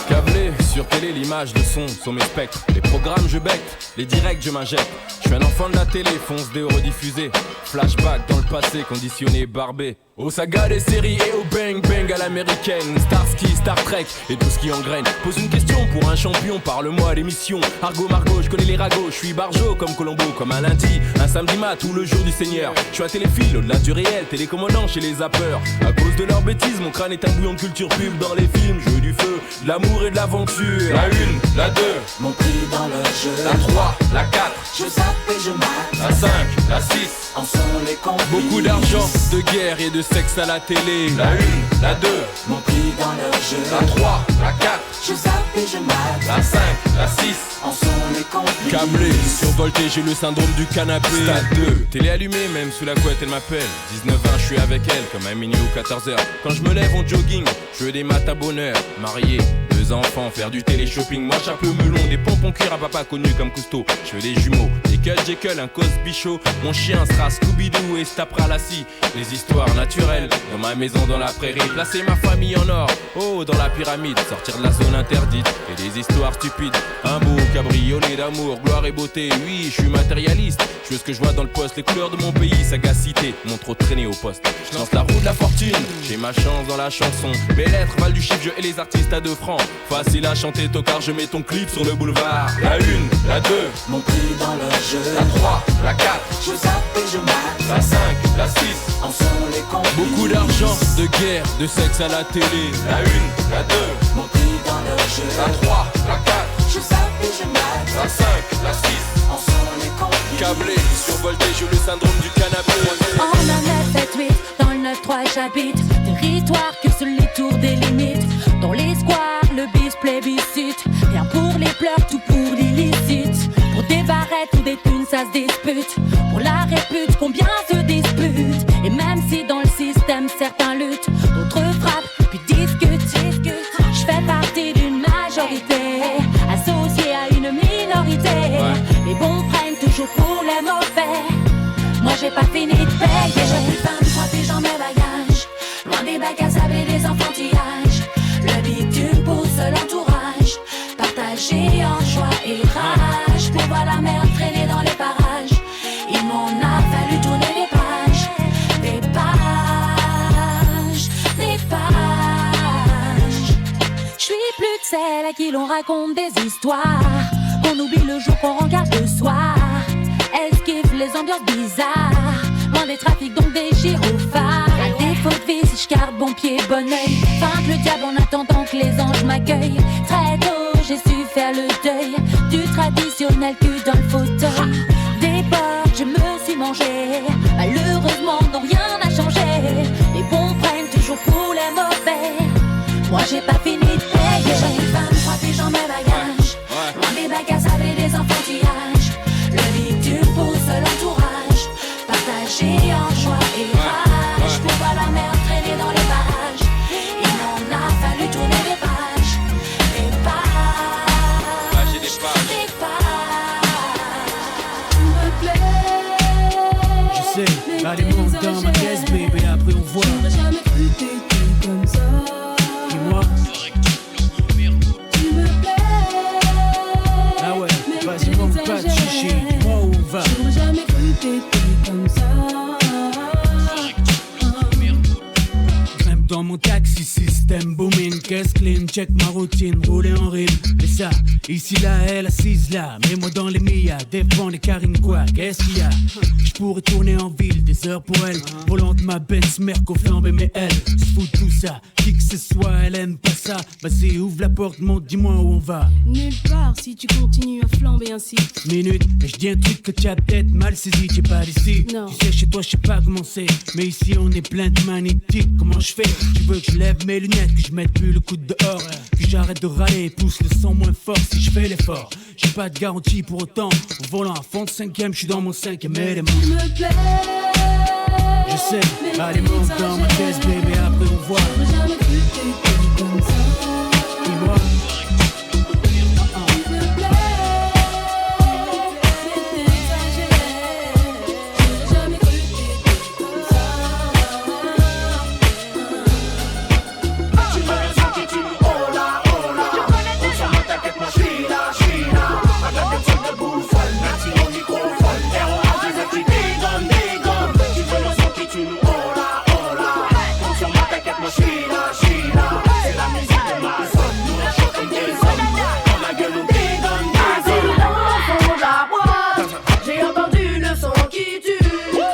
Câblé sur télé, l'image, le son sont mes spectres. Les programmes je bec, les directs je m'injecte. Je suis un enfant de la télé, fonce des rediffusés. Flashback dans le passé, conditionné, barbé. Aux sagas des séries et au bang bang à l'américaine. Starsky, Star Trek et tout ce qui engraine. Pose une question pour un champion, parle-moi à l'émission. Argot Margot, je connais les ragots, je suis barjo comme Colombo, comme un lundi, un samedi mat ou le jour du Seigneur. Je suis un téléphile au-delà du réel, télécommandant chez les zappeurs. À cause de leurs bêtises, mon crâne est un bouillon de culture pub dans les films. Jeu du feu, de l'amour et de l'aventure. La 1, la 2, Mon prix dans leur jeu. la 3, la 4, Je zappe et je mate. la 5, la 6. En sont les complices. Beaucoup d'argent, de guerre et de sexe à la télé. La 1, la 2, Mon prix dans leur jeu. la 3, la 4, Je zappe et je mate. la 5, la 6. En sont les complices. Câblé, survolté, j'ai le syndrome du canapé. Stade 2, télé allumée, même sous la couette, elle m'appelle. 19 ans, je suis avec elle, comme à minuit ou 14h. Quand je me lève en jogging, je veux des maths à bonheur. Marié, 2 enfants, faire du télé-shopping. Moi, chapeau melon, des pompons cuir à papa connu comme Cousteau. Je veux des jumeaux, des Cut Jekyll, un Cosby Show. Mon chien sera Scooby-Doo et se tapera la scie. Les histoires naturelles, dans ma maison, dans la prairie. Placer ma famille en or, oh, dans la pyramide. Sortir de la zone interdite et des histoires stupides. Un beau cabriolet d'amour, gloire et beauté. Oui, je suis matérialiste, je veux ce que je vois dans le poste. Les couleurs de mon pays, sagacité, m'ont trop traîné au poste. Je lance la roue de la fortune, j'ai ma chance dans la chanson. Mes lettres valent du chiffre, je et les artistes à 2 francs. Facile à chanter, tocard, je mets ton clip sur le boulevard. La 1, la 2, Mon prix dans leur jeu. la 3, la 4, Je zappe et je mate. la 5, la 6. En sont les complices. Beaucoup d'argent, de guerre, de sexe à la télé. La 1, la 2, Mon prix dans leur jeu. la 3, la 4, Je zappe et je mate. la 5, la 6. En sont les complices. Câblé, survolté, j'ai le syndrome du canapé. En un 9-7-8, dans le 9-3 j'habite. Territoire que seuls les tours délimitent. Dans les squares, le bis plébiscite. Rien pour les pleurs, tout pour l'illicite. Pour des barrettes ou des thunes, ça se dispute. Pour la répute, combien se disputent. Et même si dans le système certains luttent, d'autres frappent, puis discutent. Je fais partie d'une majorité, associée à une minorité. Les bons prennent toujours pour les mauvais. Moi j'ai pas fini de payer. J'ai plus 23 piges dans mes bagages. Loin des bacs à sable et des enfantillages. Le bitume pour seul entourage. Partagé en joie et rage. Pour voir la mer traîner dans les parages. Il m'en a fallu tourner des pages. Des pages. Des pages. J'suis plus de celles à qui l'on raconte des histoires. Qu'on oublie le jour, qu'on regarde le soir. Esquive les ambiances bizarres. Loin des trafics, donc des gyrophares. À défaut de vie, si j'garde bon pied, bon oeil. Feinte le diable en attendant que les anges m'accueillent. Très tôt, j'ai su faire le deuil du traditionnel cul dans le fauteuil. Des portes, je me suis mangé. Malheureusement, non, rien n'a changé. Les bons prennent toujours pour les mauvais. Moi, j'ai pas fini de payer. J'ai 23 piges dans mes bagages. Loin des bacs à sable et des enfantillages. Le bitume pour seul entourage. Partagé en joie et rage. Pour voir la mer traîner dans les parages. Il m'en a fallu tourner des pages. Des pages. Des pages. Me plaît. Je sais, Allez, monte dans ma caisse, bébé, après on voit. J'aurais jamais cru que t'étais comme ça. Dis-moi. Tu me plais. Ah ouais, vas-y, monte pas de chichi, dis-moi où on va. J'aurais jamais cru que t'étais comme ça. Grimpe dans mon taxi, système booming, caisse clean, check ma routine, rouler en rime. Et ça, ici là, elle assise là, mets-moi dans les millas, défends les carines quoi, qu'est-ce qu'il y a? J'pourrais tourner en ville, des heures pour elle, volant de ma Benz, Merco flambé, mais elle se fout de tout ça, qui que ce soit, elle aime pas ça. Vas-y, ouvre la porte, monte, dis-moi où on va. Nulle part si tu continues à flamber ainsi. Minute, et je dis un truc que tu as peut-être mal saisi, t'es pas d'ici. Non. Tu sais, chez toi, je sais pas comment c'est, mais ici on est plein de magnétiques, comment je fais? Tu veux que je lève mes lunettes, que je mette plus le coup dehors, que j'arrête de râler, pousse le son moins fort si je fais l'effort. J'ai pas de garantie pour autant, au volant à fond de 5ème, je suis dans mon 5ème élément. Tu me plais. Je sais, allez monte dans ma caisse, bébé, après on voit. J'aurais jamais cru que t'étais comme ça. Dis-moi. Tu me plais. C'est exagéré. J'aurais jamais cru que t'étais comme ça. Tu veux le son qui tue, oh là, oh là. On s'en va, t'inquiète, moi, China, China. Avec des trucs de bouffon, merci au microphone. R.O.A. je veux que tu dégonnes. Tu veux le son qui tue, oh là, oh là. On s'en va, t'inquiète, moi, China, China. C'est la musique de ma zone, nous on chante comme des hommes. Dans la gueule, on dégonne, dégonne. Dans la boîte, j'ai entendu le son qui tue.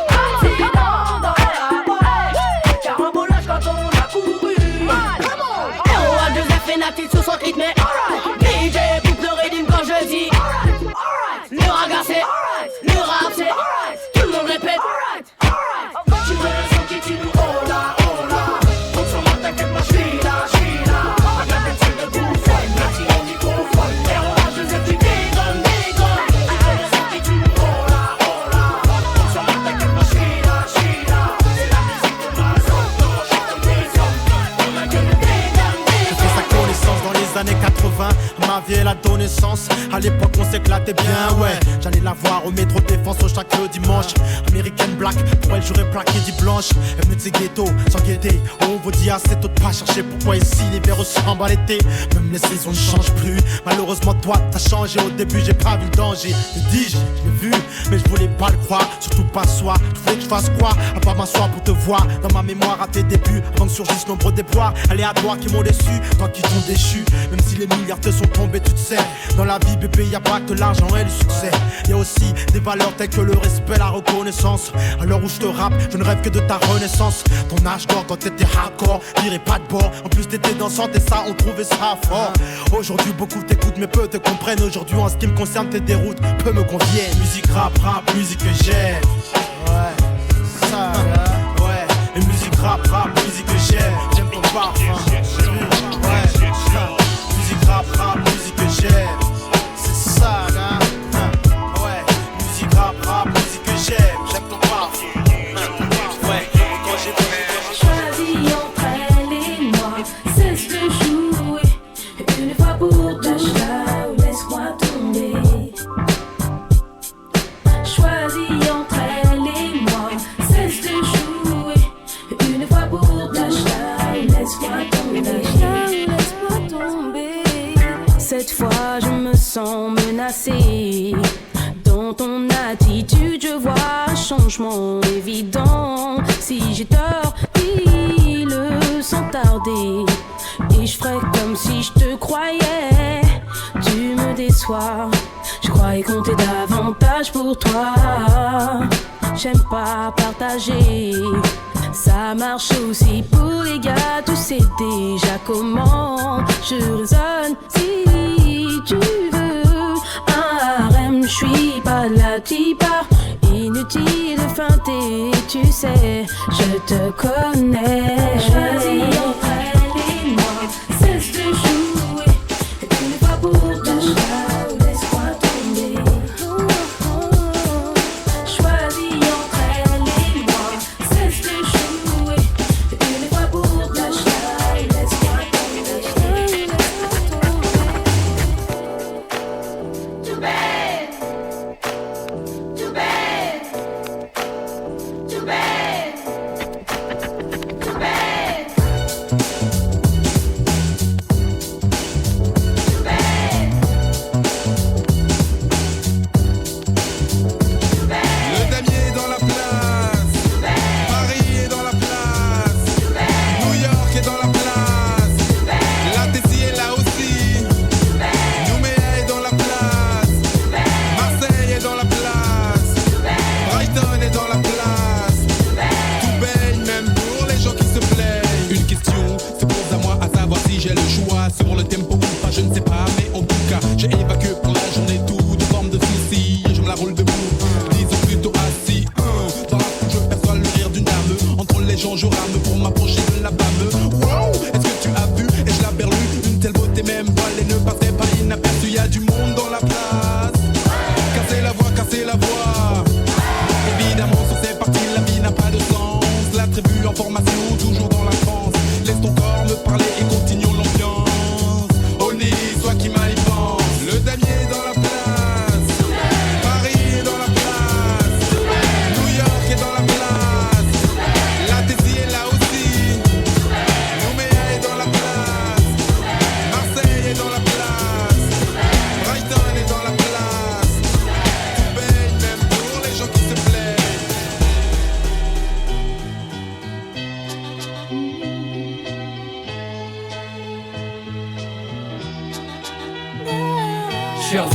Accident dans la boîte, carambolage quand on a couru. R.O.A. Joseph et Nati sous son rythme. DJ coupe le rythme quand je dis. Le raga c'est, le rap c'est, tout le monde répète. Tu veux le son qui tue, oh là, oh là. On s'en va, t'inquiète, moi, China, China. Avec des trucs de bouffon, merci au microphone. R.O.A. je veux que tu dégonnes. Tu veux le son qui tue, oh là, oh là. On s'en va, t'inquiète, moi, China, China. C'est la musique de ma zone, nous on chante comme des hommes. Dans la gueule, J'ai fait sa connaissance dans les années 80. Ma vie elle a donné sens. À l'époque on s'éclatait bien, ouais. J'allais la voir au métro Défense au chaque dimanche. Américaine black, pour elle j'aurais plaqué dit blanche. Elle me disait ghetto, sans guetter. On vous dit assez tôt de pas chercher pourquoi ici l'hiver ressemble à l'été. Même les saisons ne changent plus. Malheureusement toi t'as changé. Au début j'ai pas vu le danger. Je dis je l'ai vu, mais je voulais pas le croire. Surtout pas soi. Tu voulais que je fasse quoi? À part m'asseoir pour te voir. Dans ma mémoire à tes débuts, avant que surgissent nombreux déboires aléatoires qui m'ont déçu, toi qui t'ont déchu. Même si les milliards te sont tombés, tu te sais. Dans la vie bébé y'a pas que l'argent et le succès. Y'a aussi des valeurs telles que le respect, la reconnaissance. À l'heure où je te rappe, je ne rêve que de ta renaissance. Ton âge d'or quand t'étais hardcore, virais pas de bord. En plus t'étais dansante et ça on trouvait ça fort. Aujourd'hui beaucoup t'écoutent mais peu te comprennent. Aujourd'hui en ce qui me concerne tes déroutes peu me conviennent. Musique rap, musique que j'aime. Ouais, ça ouais. Et musique rap, musique que j'aime. J'aime ton parfum. Ouais, musique rap, musique que j'aime. C'est ça là. Ouais, musique rap, musique que j'aime. J'aime ton parfum. Ouais, quand j'ai Choisis entre elle et moi, cesse de jouer. Une fois pour tâche-la ou laisse-moi tomber. Choisis entre elle et moi, cesse de jouer. Une fois pour tâche-la ou laisse-moi tomber. Cette fois je me sens menacée. Dans ton attitude je vois un changement évident. Si j'ai tort, dis-le sans tarder. Et je ferai comme si je te croyais. Tu me déçois. Je croyais compter davantage pour toi. J'aime pas partager. Ça marche aussi pour les gars. Tu sais déjà comment je raisonne. Si tu veux un harem, je suis pas la tipa. Inutile de feinter, tu sais, je te connais. Choisis entre elle et moi, cesse de jouer. Une fois pour tâche-la ou laisse-moi tomber. Choisis entre elle et moi, cesse de jouer. Une fois pour tâche-la ou laisse-moi tomber. Too bad, too bad, too bad.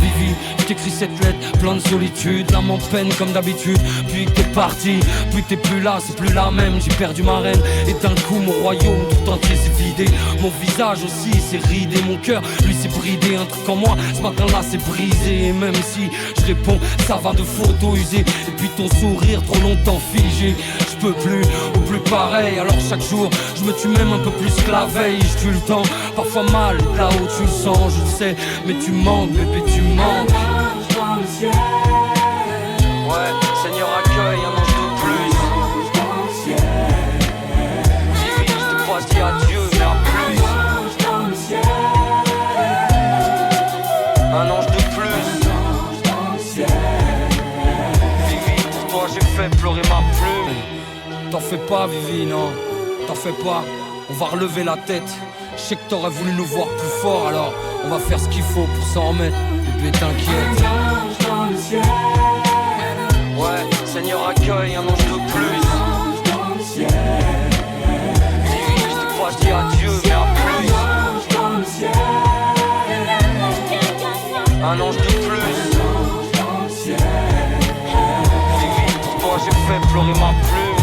Vivi, je t'écris cette lettre, plein de solitude, l'âme en peine comme d'habitude. Puis que t'es parti, puis que t'es plus là, c'est plus la même. J'ai perdu ma reine et d'un coup mon royaume tout entier s'est vidé. Mon visage aussi s'est ridé, mon cœur lui s'est bridé. Un truc en moi ce matin-là s'est brisé. Et même si je réponds, ça va de photos usées. Et puis ton sourire trop longtemps figé. Je peux plus ou plus pareil. Alors chaque jour je me tue même un peu plus que la veille. Je tue le temps, parfois mal, là-haut tu le sens, je le sais. Mais tu manques, bébé, tu manques. Ouais, Seigneur accueille un ange de plus. Vivi, je te crois dire adieu, mais à plus. Un ange de plus. Vivi, pour toi j'ai fait pleurer ma plume. T'en fais pas, Vivi, non, t'en fais pas. On va relever la tête. Je sais que t'aurais voulu nous voir plus fort, alors on va faire ce qu'il faut pour s'en remettre. Bébé, t'inquiète. Ouais, Seigneur accueille un ange de plus. Vivi, je te crois dire adieu, mais à plus. Un ange de plus. Vivi, pour toi j'ai fait pleurer ma plume.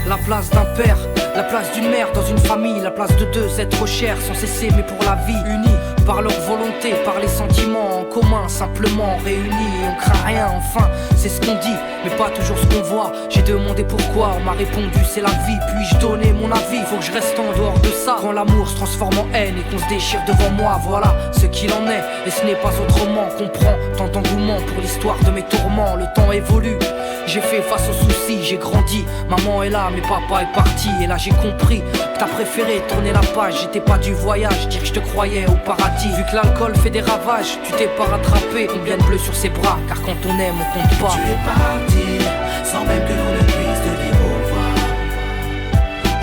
La place d'un père, la place d'une mère dans une famille, la place de deux êtres chers sans cesser mais pour la vie, unis par leur volonté, par les sentiments en commun, simplement réunis et on craint rien, enfin c'est ce qu'on dit, mais pas toujours ce qu'on voit. J'ai demandé pourquoi, on m'a répondu c'est la vie, puis-je donner mon avis, faut que je reste en dehors de ça. Quand l'amour se transforme en haine et qu'on se déchire devant moi, voilà ce qu'il en est, et ce n'est pas autrement. Comprends tant d'engouement pour l'histoire de mes tourments, le temps évolue. J'ai fait face aux soucis, j'ai grandi, maman est là mais papa est parti. Et là j'ai compris que t'as préféré tourner la page. J'étais pas du voyage, dire que je te croyais au paradis. Vu que l'alcool fait des ravages, tu t'es pas rattrapé. Combien de bleus sur ses bras, car quand on aime on compte pas. Tu es parti, sans même que l'on ne puisse te dire au revoir.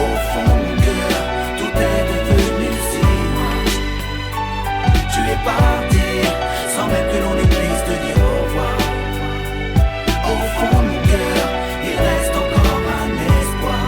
Au fond de mon cœur, tout est devenu si loin. Tu es parti, sans même que l'on ne puisse te dire au revoir. Au fond de mon cœur, il reste encore un espoir.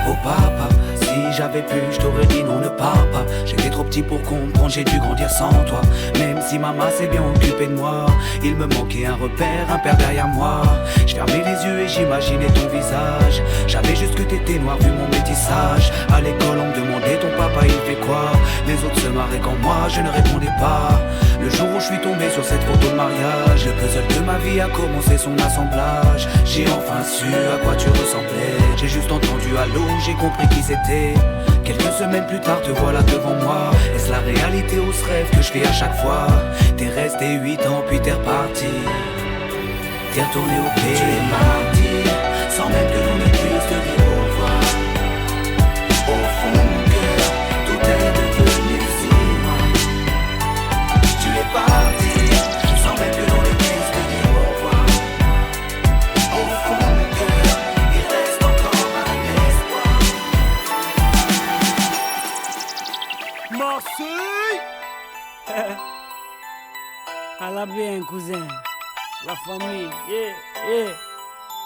Oh papa, si j'avais pu, je t'aurais dit non, ne pars pas. J'étais trop petit pour comprendre, j'ai dû grandir sans toi. Même si maman s'est bien occupée de moi, il me manquait un repère, un père derrière moi. Je fermais les yeux et j'imaginais ton visage. J'avais juste que t'étais noir vu mon métissage. À l'école on me demandait ton papa il fait quoi. Les autres se marraient quand moi je ne répondais pas. Le jour où je suis tombé sur cette photo de mariage, le puzzle de ma vie a commencé son assemblage. J'ai enfin su à quoi tu ressemblais. J'ai juste entendu allô, j'ai compris qui c'était. Quelques semaines plus tard te voilà devant moi. Est-ce la réalité ou ce rêve que je fais à chaque fois? T'es resté 8 ans puis t'es reparti. T'es retourné au pays. Tu es parti, sans même que l'on ne puisse te dire au revoir. Au fond de mon cœur, tout est devenu si loin. Tu es parti, sans même que l'on ne puisse te dire au revoir. Au fond de mon cœur, il reste encore un espoir. Marseille. À la bien, cousin. La famille, yeah.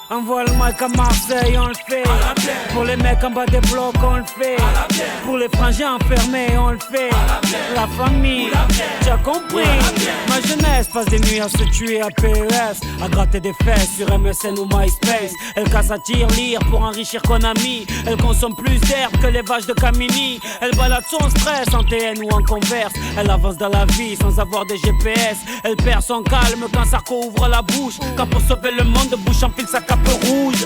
Envoie le mic à Marseille, on le fait. Pour les mecs en bas des blocs, on le fait. Pour les frangins enfermés, on le fait. La famille, tu as compris. Ma jeunesse passe des nuits à se tuer à PES, à gratter des fesses sur MSN ou MySpace. Elle casse à lire pour enrichir Konami. Elle consomme plus d'herbe que les vaches de Camini. Elle balade son stress en TN ou en Converse. Elle avance dans la vie sans avoir de GPS. Elle perd son calme quand Sarko ouvre la bouche. Quand pour sauver le monde, bouche en fil sa cape rouge.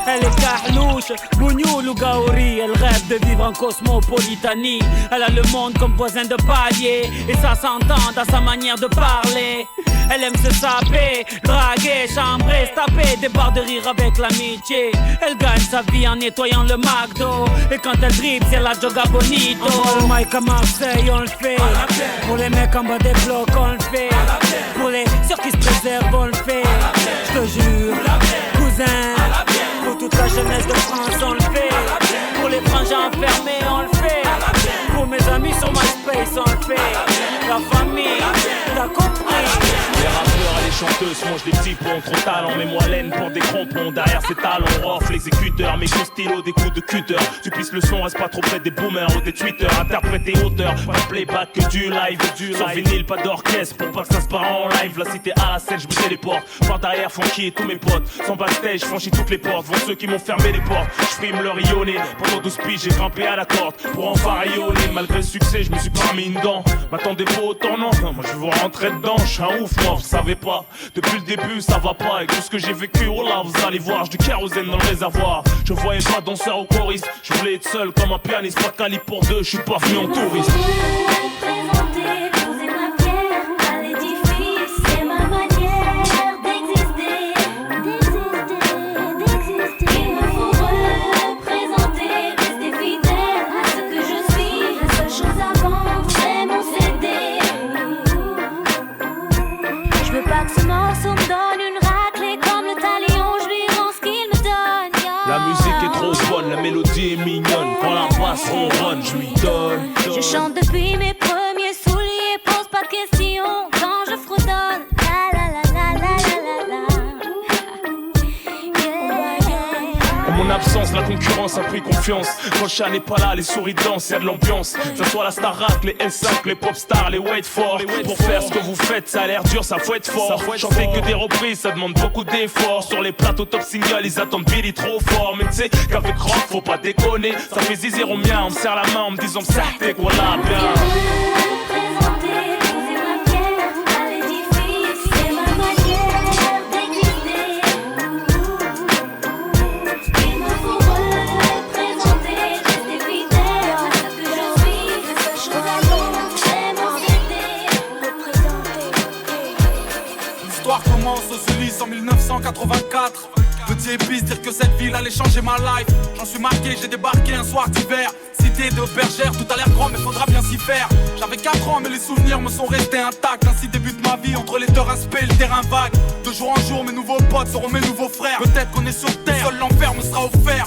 Elle les Carlouches, Bougnoul ou Gaouri. Elle rêve de vivre en cosmopolitanie. Elle a le monde comme voisin de palier, et ça s'entend dans sa manière de parler. Elle aime se saper, draguer, chambrer, se taper des barres de rire avec l'amitié. Elle gagne sa vie en nettoyant le McDo, et quand elle dribble c'est la Joga Bonito. Pour le mic à Marseille on le fait, pour les mecs en bas des blocs on le fait, pour les sœurs qui se préservent on le fait. Je te jure, cousin, pour toute la jeunesse de France on le fait, pour les frangins enfermés on le fait, pour mes amis sur MySpace on le fait. La famille, t'as compris. Les rappeurs et les chanteuses mangent des petits ponts, trop talent, mais moi laine pour des crampons. Derrière ces talons, off l'exécuteur, mes coups stylo, des coups de cutter. Tu pisses le son, reste pas trop près des boomers ou des tweeters. Interprète et auteur, pas de playback que du live. Sur vinyle, pas d'orchestre, pour pas que ça se part en live. La cité à la scène, je me téléporte. Par derrière, funky et tous mes potes. Sans backstage, franchis toutes les portes. Vont ceux qui m'ont fermé les portes. Je frime le rayonné. Pendant 12 piges, j'ai grimpé à la corde pour enfin rayonner. Malgré le succès, je me suis pas mis une dent. M'attendez pas au tournant, moi je vais vous rentrer dedans. Je suis un ouf, moi, vous savez pas. Depuis le début, ça va pas. Et tout ce que j'ai vécu, oh là, vous allez voir. Je du kérosène dans le réservoir. Je voyais pas danseur ou choriste. Je voulais être seul comme un pianiste. Pas de calibre pour deux, je suis pas venu en touriste. La mélodie est mignonne, quand la basse ronronne, je lui donne. Je chante depuis mes premiers souliers, pose pas de questions quand je fredonne. La la la la la la la. En mon absence, la concurrence a pris confiance. Quand le chat n'est pas là, les souris dansent, y'a de l'ambiance. Que ce soit la Starac, les L5, les Popstars, les Wait For. Pour faire ce que vous faites, ça a l'air dur, ça faut être fort. Chanter que des reprises, ça demande beaucoup d'efforts. Sur les plateaux top single, ils attendent Billy trop fort. Mais tu sais qu'avec rock, faut pas déconner. Ça fait zizir au mien, on me serre la main en me disant ça, t'es quoi là, bien. Aux Ulysses en 1984. Petit épice, dire que cette ville allait changer ma life. J'en suis marqué, j'ai débarqué un soir d'hiver. Cité de bergère, tout a l'air grand mais faudra bien s'y faire. J'avais 4 ans mais les souvenirs me sont restés intacts. Ainsi débute ma vie entre les deux respects et le terrain vague. De jour en jour mes nouveaux potes seront mes nouveaux frères. Peut-être qu'on est sur terre, seul l'enfer me sera offert.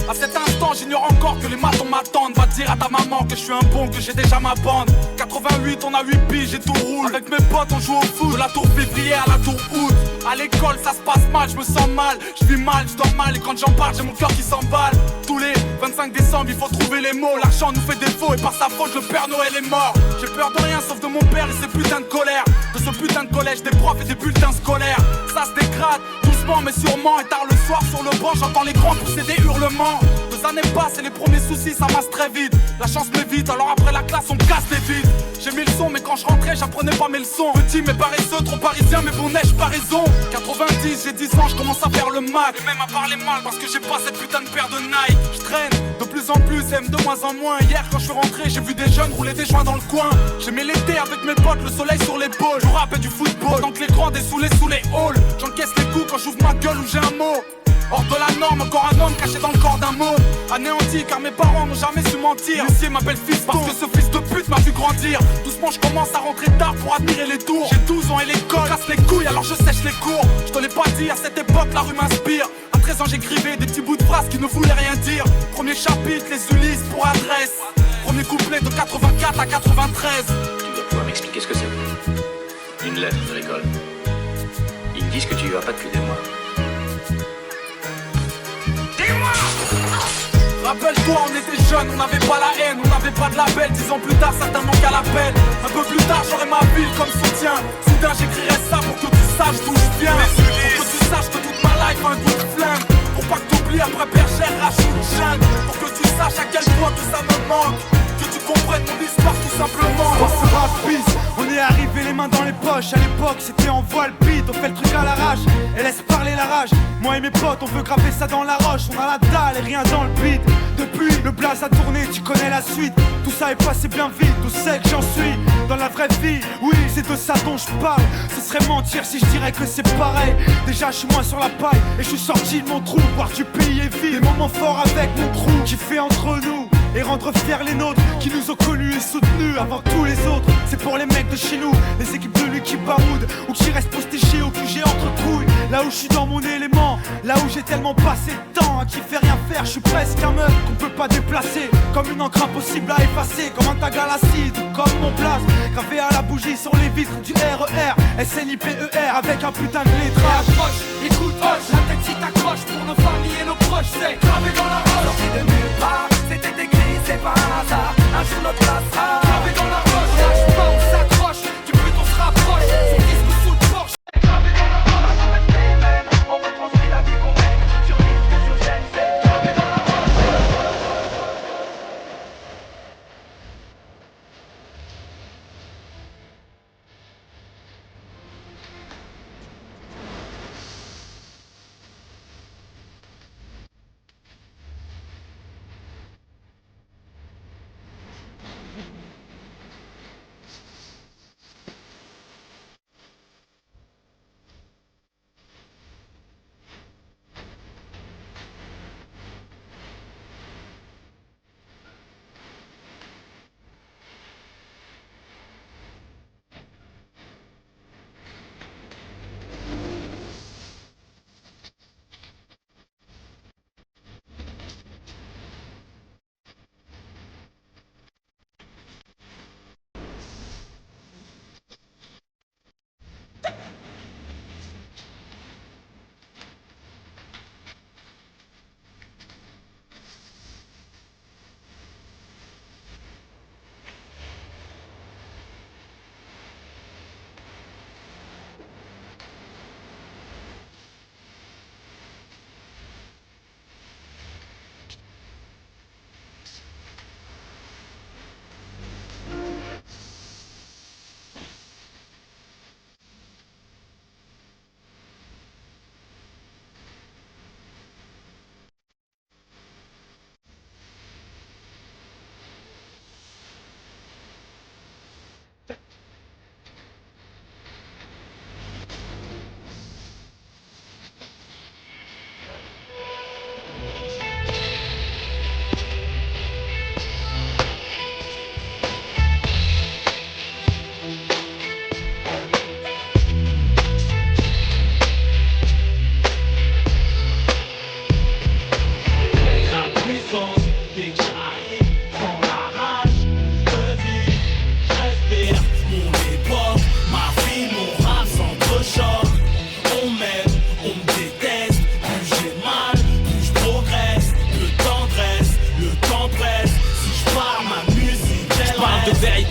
À cet instant j'ignore encore que les matons m'attendent. Va dire à ta maman que je suis un bon, que j'ai déjà ma bande. 88 on a 8 piges et tout roule. Avec mes potes on joue au foot, de la tour février à la tour août. À l'école ça se passe mal, je me sens mal. Je vis mal, je dors mal et quand j'en parle j'ai mon cœur qui s'emballe. Tous les 25 décembre il faut trouver les mots. L'argent nous fait défaut et par sa faute le Père Noël est mort. J'ai peur de rien sauf de mon père et ses putains de colère. De ce putain de collège, des profs et des bulletins scolaires. Ça se dégrade, doucement mais sûrement. Et tard le soir sur le banc j'entends les grands pousser des hurlements. 2 années passent et les premiers soucis ça masse très vite. La chance m'évite alors après la classe on casse les vides. J'ai mis le son mais quand je rentrais j'apprenais pas mes leçons. Petit mais paresseux, trop parisien mais bon neige pas raison. 90 j'ai 10 ans je commence à faire le Mac. Et même à parler mal parce que j'ai pas cette putain de paire de Nike. Je traîne de plus en plus, aime de moins en moins. Hier quand je suis rentré j'ai vu des jeunes rouler des joints dans le coin. J'aimais l'été avec mes potes, le soleil sur l'épaule. Je rappelle du football, tant que les grands dessoulés sous les halls. J'encaisse les coups quand j'ouvre ma gueule ou j'ai un mot. Hors de la norme, encore un homme caché dans le corps d'un mot. Anéanti car mes parents n'ont jamais su mentir. L'huissier m'appelle fiston parce que ce fils de pute m'a vu grandir. Doucement je commence à rentrer tard pour admirer les tours. J'ai 12 ans et l'école casse les couilles alors je sèche les cours. Je te l'ai pas dit, à cette époque la rue m'inspire. À 13 ans j'écrivais des petits bouts de phrases qui ne voulaient rien dire. Premier chapitre, les Ulysses pour adresse. Premier couplet de 84 à 93. Tu dois pouvoir m'expliquer ce que c'est. Une lettre de l'école. Ils me disent que tu y vas pas depuis des mois. Rappelle-toi, on était jeunes, on n'avait pas la haine, on n'avait pas de label. 10 ans plus tard, certains manquent à l'appel. Un peu plus tard, j'aurai ma ville comme soutien. Soudain, j'écrirai ça pour que tu saches d'où je viens. Pour que tu saches que toute ma life a un goût de flingue. Pour pas que t'oublies après bergère, rajoute jeune. Pour que tu saches à quel point tout ça me manque. Que tu comprennes fait mon histoire tout simplement. Dans ce rap bis, on est arrivé les mains dans les poches. À l'époque c'était en voile beat, on fait le truc à l'arrache et laisse parler la rage. Moi et mes potes on veut graver ça dans la roche. On a la dalle et rien dans le beat. Depuis le blaze a tourné, tu connais la suite. Tout ça est passé bien vite, tout sait que j'en suis dans la vraie vie, oui c'est de ça dont je parle. Ce serait mentir si je dirais que c'est pareil. Déjà je suis moins sur la paille et je suis sorti de mon trou. Voir du pays et vivre des moments forts avec mon crew qui fait entre nous et rendre fiers les nôtres qui nous ont connus et soutenus avant tous les autres. C'est pour les mecs de chez nous, les équipes de Lucky Baroud ou qui restent postichés au QG entre couilles. Là où je suis dans mon élément, là où j'ai tellement passé de temps à qui fait rien faire. Je suis presque un meuf qu'on peut pas déplacer, comme une encre impossible à effacer, comme un tag à l'acide ou comme mon place gravé à la bougie sur les vitres du RER SNIPER avec un putain de lettrage. Approche, écoute, hoche, la tête si t'accroches pour nos familles et nos proches, c'est gravé dans la roche. Sorti de nulle part, c'était écrit, c'est pas un hasard. Un jour notre place sera gravé dans la roche. Lâche pas, on s'accroche, du but on se rapproche. Son disque sous le porche, c'est gravé dans la roche. On reste les mêmes, on retranscrit la vie qu'on mène. Sur disque ou sur scène, c'est gravé dans la roche.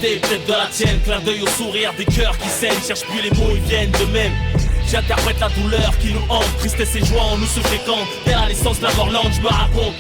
Peut-être de la tienne, clin d'œil au sourire des cœurs qui saignent. Cherche plus les mots, ils viennent de même. J'interprète la douleur qui nous hante. Tristesse et joie en nous se fréquentent. Dès la naissance de la mort lente, je me raconte.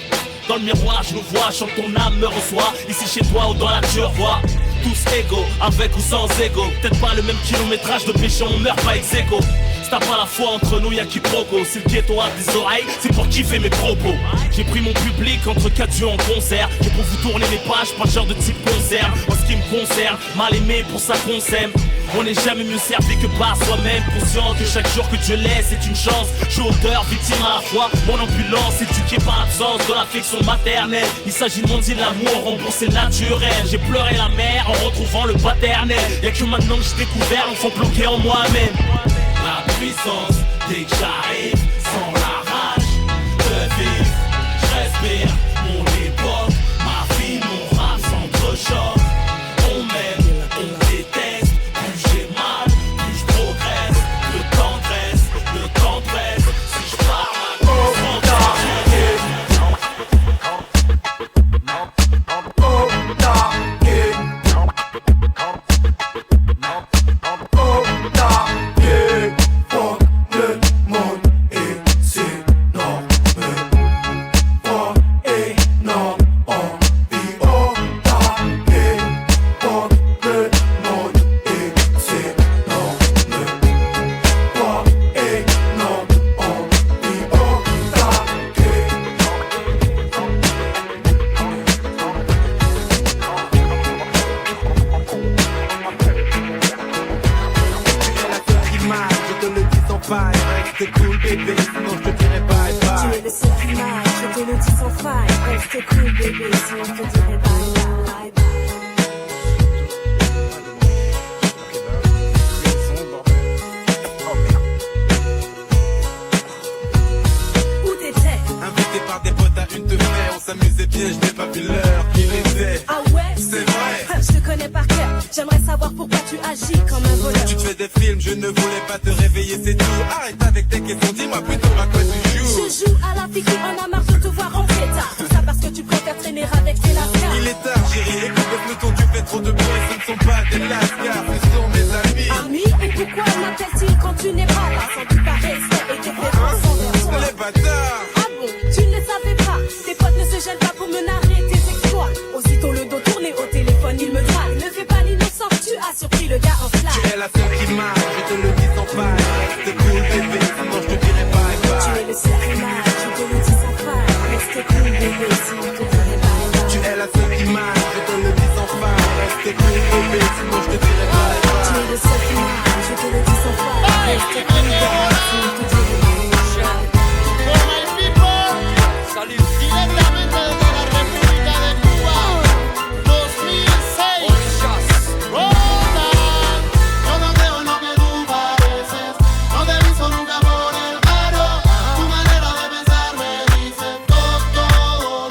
Dans le miroir, je nous vois, chante ton âme me reçoit. Ici chez toi ou dans la nature, vois. Tous égaux, avec ou sans ego. Peut-être pas le même kilométrage de péché, on meurt pas ex aequo. Si t'as pas la foi entre nous, y'a quiproquo. Si le ghetto a des oreilles, c'est pour kiffer mes propos. J'ai pris mon public entre 4 yeux en concert. Et pour vous tourner les pages, pas le genre de type concert. En ce qui me concerne, mal aimé pour ça qu'on s'aime. On n'est jamais mieux servi que par soi-même. Conscient que chaque jour que Dieu laisse est une chance. Je suis auteur, victime à la fois. Mon ambulance éduquée par l'absence de l'affection maternelle. Il s'agit de mon dit l'amour, remboursé naturel. J'ai pleuré la mère en retrouvant le paternel. Y'a que maintenant que j'ai découvert l'enfant bloqué en moi-même. La puissance, dès que j'arrive, sans la rage de vivre, je respire mon époque, ma vie, mon rap s'entrechoque. On m'aime, on déteste, plus j'ai mal, plus je progresse. Le temps presse, si je pars ma l'outil sans faille. Reste cool bébé, sinon je te dirai bye bye bye. Par des potes à une de fer, on s'amusait bien, je n'ai pas vu l'heure qu'il était. Ah ouais? C'est vrai. Je te connais par cœur, j'aimerais savoir pourquoi tu agis comme un voleur. Tu te fais des films, je ne voulais pas te réveiller, c'est tout. Arrête avec tes questions, dis-moi plutôt à quoi tu joues. Je joue à la fille qui en a marre de te voir en pétard. Tout ça parce que tu préfères traîner avec tes lascars. Il est tard, chérie, écoute le peloton, tu fais trop de bruit. Ce ne sont pas des lascars, ce sont mes amis. Amis, et pourquoi m'appellent-ils quand tu n'es pas là? Sans doute par respect et déférence envers toi. Les bâtards. Ah bon, tu ne le savais pas. Tes potes ne se gênent pas pour me narrer tes exploits. Aussitôt le dos tourné au téléphone, il me drague. Ne fais pas l'innocent, tu as surpris le gars en flash. Tu es la seule qui marche, je te le dis sans faille. Reste cool bébé, sinon je te dirai bye bye. Tu es le seul qui marche, je te le dis sans faille. Reste cool bébé, sinon je te dirai bye bye. Tu es la seule qui marche, je te le dis sans faille. Reste cool bébé, sinon je te dirai bye bye. Tu es le seul qui marche, je te le dis sans faille. Reste cool bébé, sinon je te dirai bye bye. Salut. Directamente desde la República de Cuba, 2006. Rota, yo no creo en lo que tú pareces. No te he visto nunca por el barrio. Tu manera de pensar me dice todo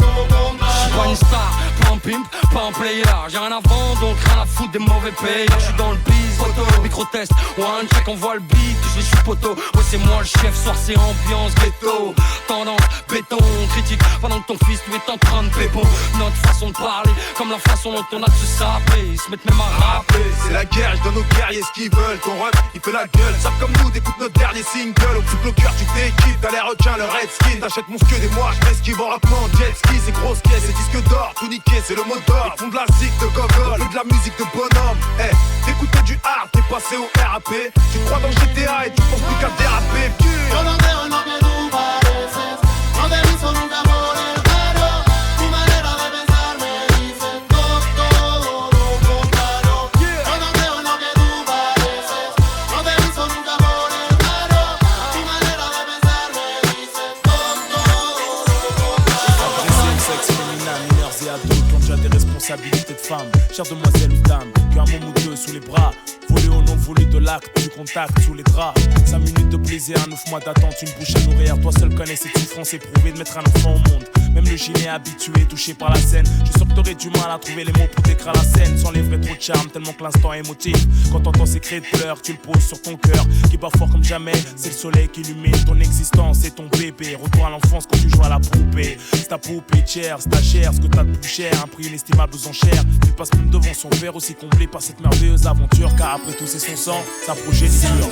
lo contrario. Je suis pas une star, pas un pimp, pas un player. J'ai rien à vendre, donc rien à foutre des mauvais payeurs. Je suis dans le biz, photo, micro-test. One check, on voit le beat, je les suis poteau. Ouais, c'est moi le chef, soir c'est ambiance ghetto. Tendance, béton, critique. Pendant que ton fils lui est en train de pépon. Notre façon de parler, comme la façon dont on a de se saper. Ils se mettent même à rapper. C'est la guerre, je donne aux guerriers ce qu'ils veulent. Ton rap, il fait la gueule. Savent comme nous, d'écoute notre dernier single. Au plus bloqueur, tu t'équipes. T'as les requins, le redskin. T'achètes mon skeu des mois, je m'esquive en rappement. Jet ski, c'est grosse caisse, c'est disque d'or. Tout niqué, c'est le mot d'or. Ils font de la zik de gogol, de la musique de bonhomme. Eh, t'écoutais du hard, t'es passé au RAP. Tu crois dans GTA et tu penses plus qu'à déraper. Yo no creo en lo que tú pareces. No te he visto nunca por el barrio. Tu manera de pensar me dice todo lo contrario. Yo no creo en lo que tú pareces. No te he visto nunca por el barrio. Tu manera de pensar me dice todo lo contrario. Sexe féminin, mineurs et ados qui ont déjà des responsabilités de femmes. Chère demoiselle ou dame, qui a un moment ou deux sous les bras. Voler au non voulu de l'acte, du contact sous les draps. 5 minutes de plaisir, 9 mois d'attente, une bouche à nourrir. Toi seul connais cette souffrance éprouvée de mettre un enfant au monde. Même le gilet habitué, touché par la scène. Je sens que t'aurais du mal à trouver les mots pour décrire la scène. Sans les vrais trop de charme, tellement que l'instant est émotif. Quand t'entends ces cris de pleurs, tu le poses sur ton cœur, qui bat fort comme jamais. C'est le soleil qui illumine ton existence, c'est ton bébé. Retour à l'enfance quand tu joues à la poupée. C'est ta poupée chère, c'est ta chair, ce que t'as de plus cher. Un prix inestimable aux enchères. Tu passes même devant son père, aussi comblé par cette merveilleuse aventure. Car après tout c'est son sang, sa progéniture.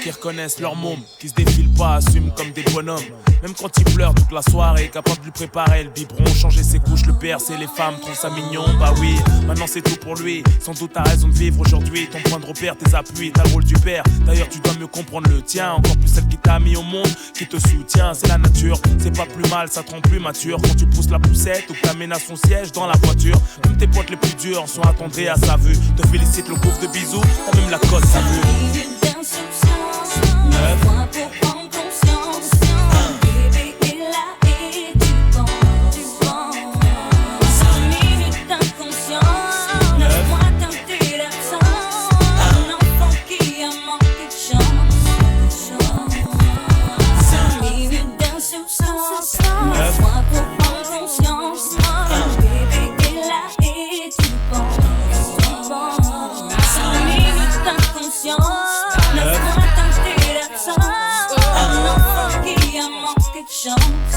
Qui reconnaissent leur môme, qui se défilent pas, assument comme des bonhommes. Même quand ils pleurent toute la soirée, capable de lui préparer le biberon, changer ses couches, le bercer, les femmes trouvent ça mignon. Bah oui, maintenant c'est tout pour lui. Sans doute t'as raison de vivre aujourd'hui. Ton point de repère, tes appuis, t'as le rôle du père. D'ailleurs tu dois mieux comprendre le tien. Encore plus celle qui t'a mis au monde, qui te soutient. C'est la nature, c'est pas plus mal, ça te rend plus mature. Quand tu pousses la poussette ou que t'amènes à son siège dans la voiture. Même tes potes les plus durs sont attendris à sa vue. Te félicite le pauvre de bisous, t'as même la cote, ça veut. Point pour prendre conscience, bébé est là et tu penses. 5 minutes d'inconscience, 9 mois teintés d'absence. Un enfant qui a manqué de chance. 5 minutes d'insouciance, 9 mois pour prendre conscience, bébé est là et tu penses. 5 minutes d'inconscience, 9 mois teintés d'absence. Un enfant qui a manqué de chance.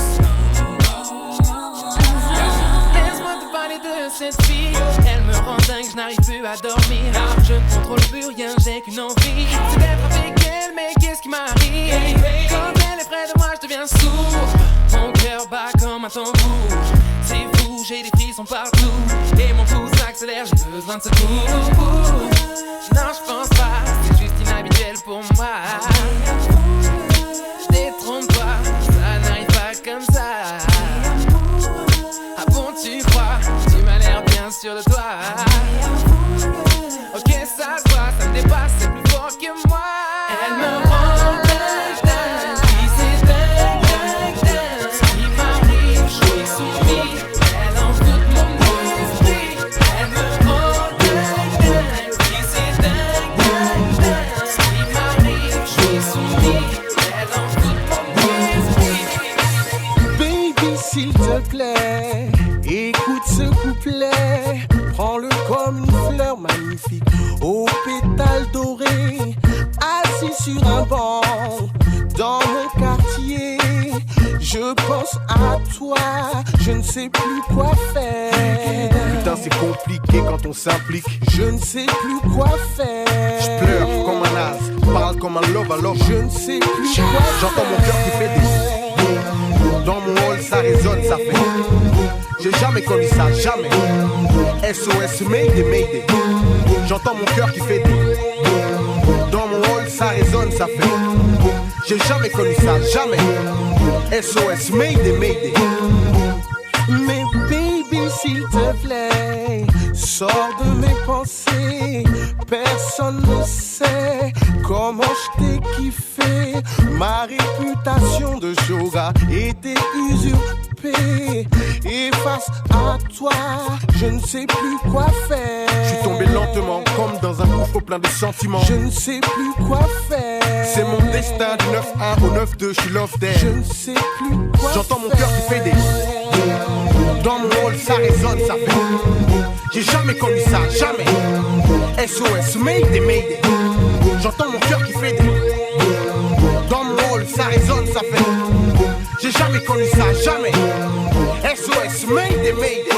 Laisse-moi te parler de cette fille. Elle me rend dingue, je n'arrive plus à dormir. Je ne contrôle plus rien, j'ai qu'une envie, c'est d'être avec elle, mais qu'est-ce qui m'arrive? Quand elle est près de moi, je deviens sourd. Mon cœur bat comme un tambour. C'est fou, j'ai des frissons partout. Et mon pouce s'accélère, j'ai besoin de secours. Non, je pense pas, c'est juste inhabituel pour moi. Je pense à toi, je ne sais plus quoi faire. Putain, c'est compliqué quand on s'implique. Je ne sais plus quoi faire. Je pleure comme un as, parle comme un love alors. Je ne sais plus quoi faire. J'entends mon cœur qui fait des boum. Dans mon hall, ça résonne, ça fait boum. J'ai jamais connu ça, jamais. SOS, Mayday, Mayday. J'entends mon cœur qui fait des boum. Dans mon hall, ça résonne, ça fait boum. J'ai jamais connu ça, jamais. SOS, Mayday, Mayday. Mais baby, s'il te plaît, sors de mes pensées. Personne ne sait comment je t'ai kiffé. Ma réputation de Joga était usurpée. Et face à toi, je ne sais plus quoi faire. Je suis tombé lentement, comme dans un gouffre plein de sentiments. Je ne sais plus quoi faire. C'est mon destin du 9-1 au 9-2, je suis love there. Je ne sais plus quoi J'entends mon cœur qui fait des dans mon hall, ça résonne, ça fait j'ai jamais connu ça, jamais. SOS, Mayday, Mayday. J'entends mon cœur qui fait des dans mon hall, ça résonne, ça fait j'ai jamais connu ça, jamais. SOS, Mayday, Mayday.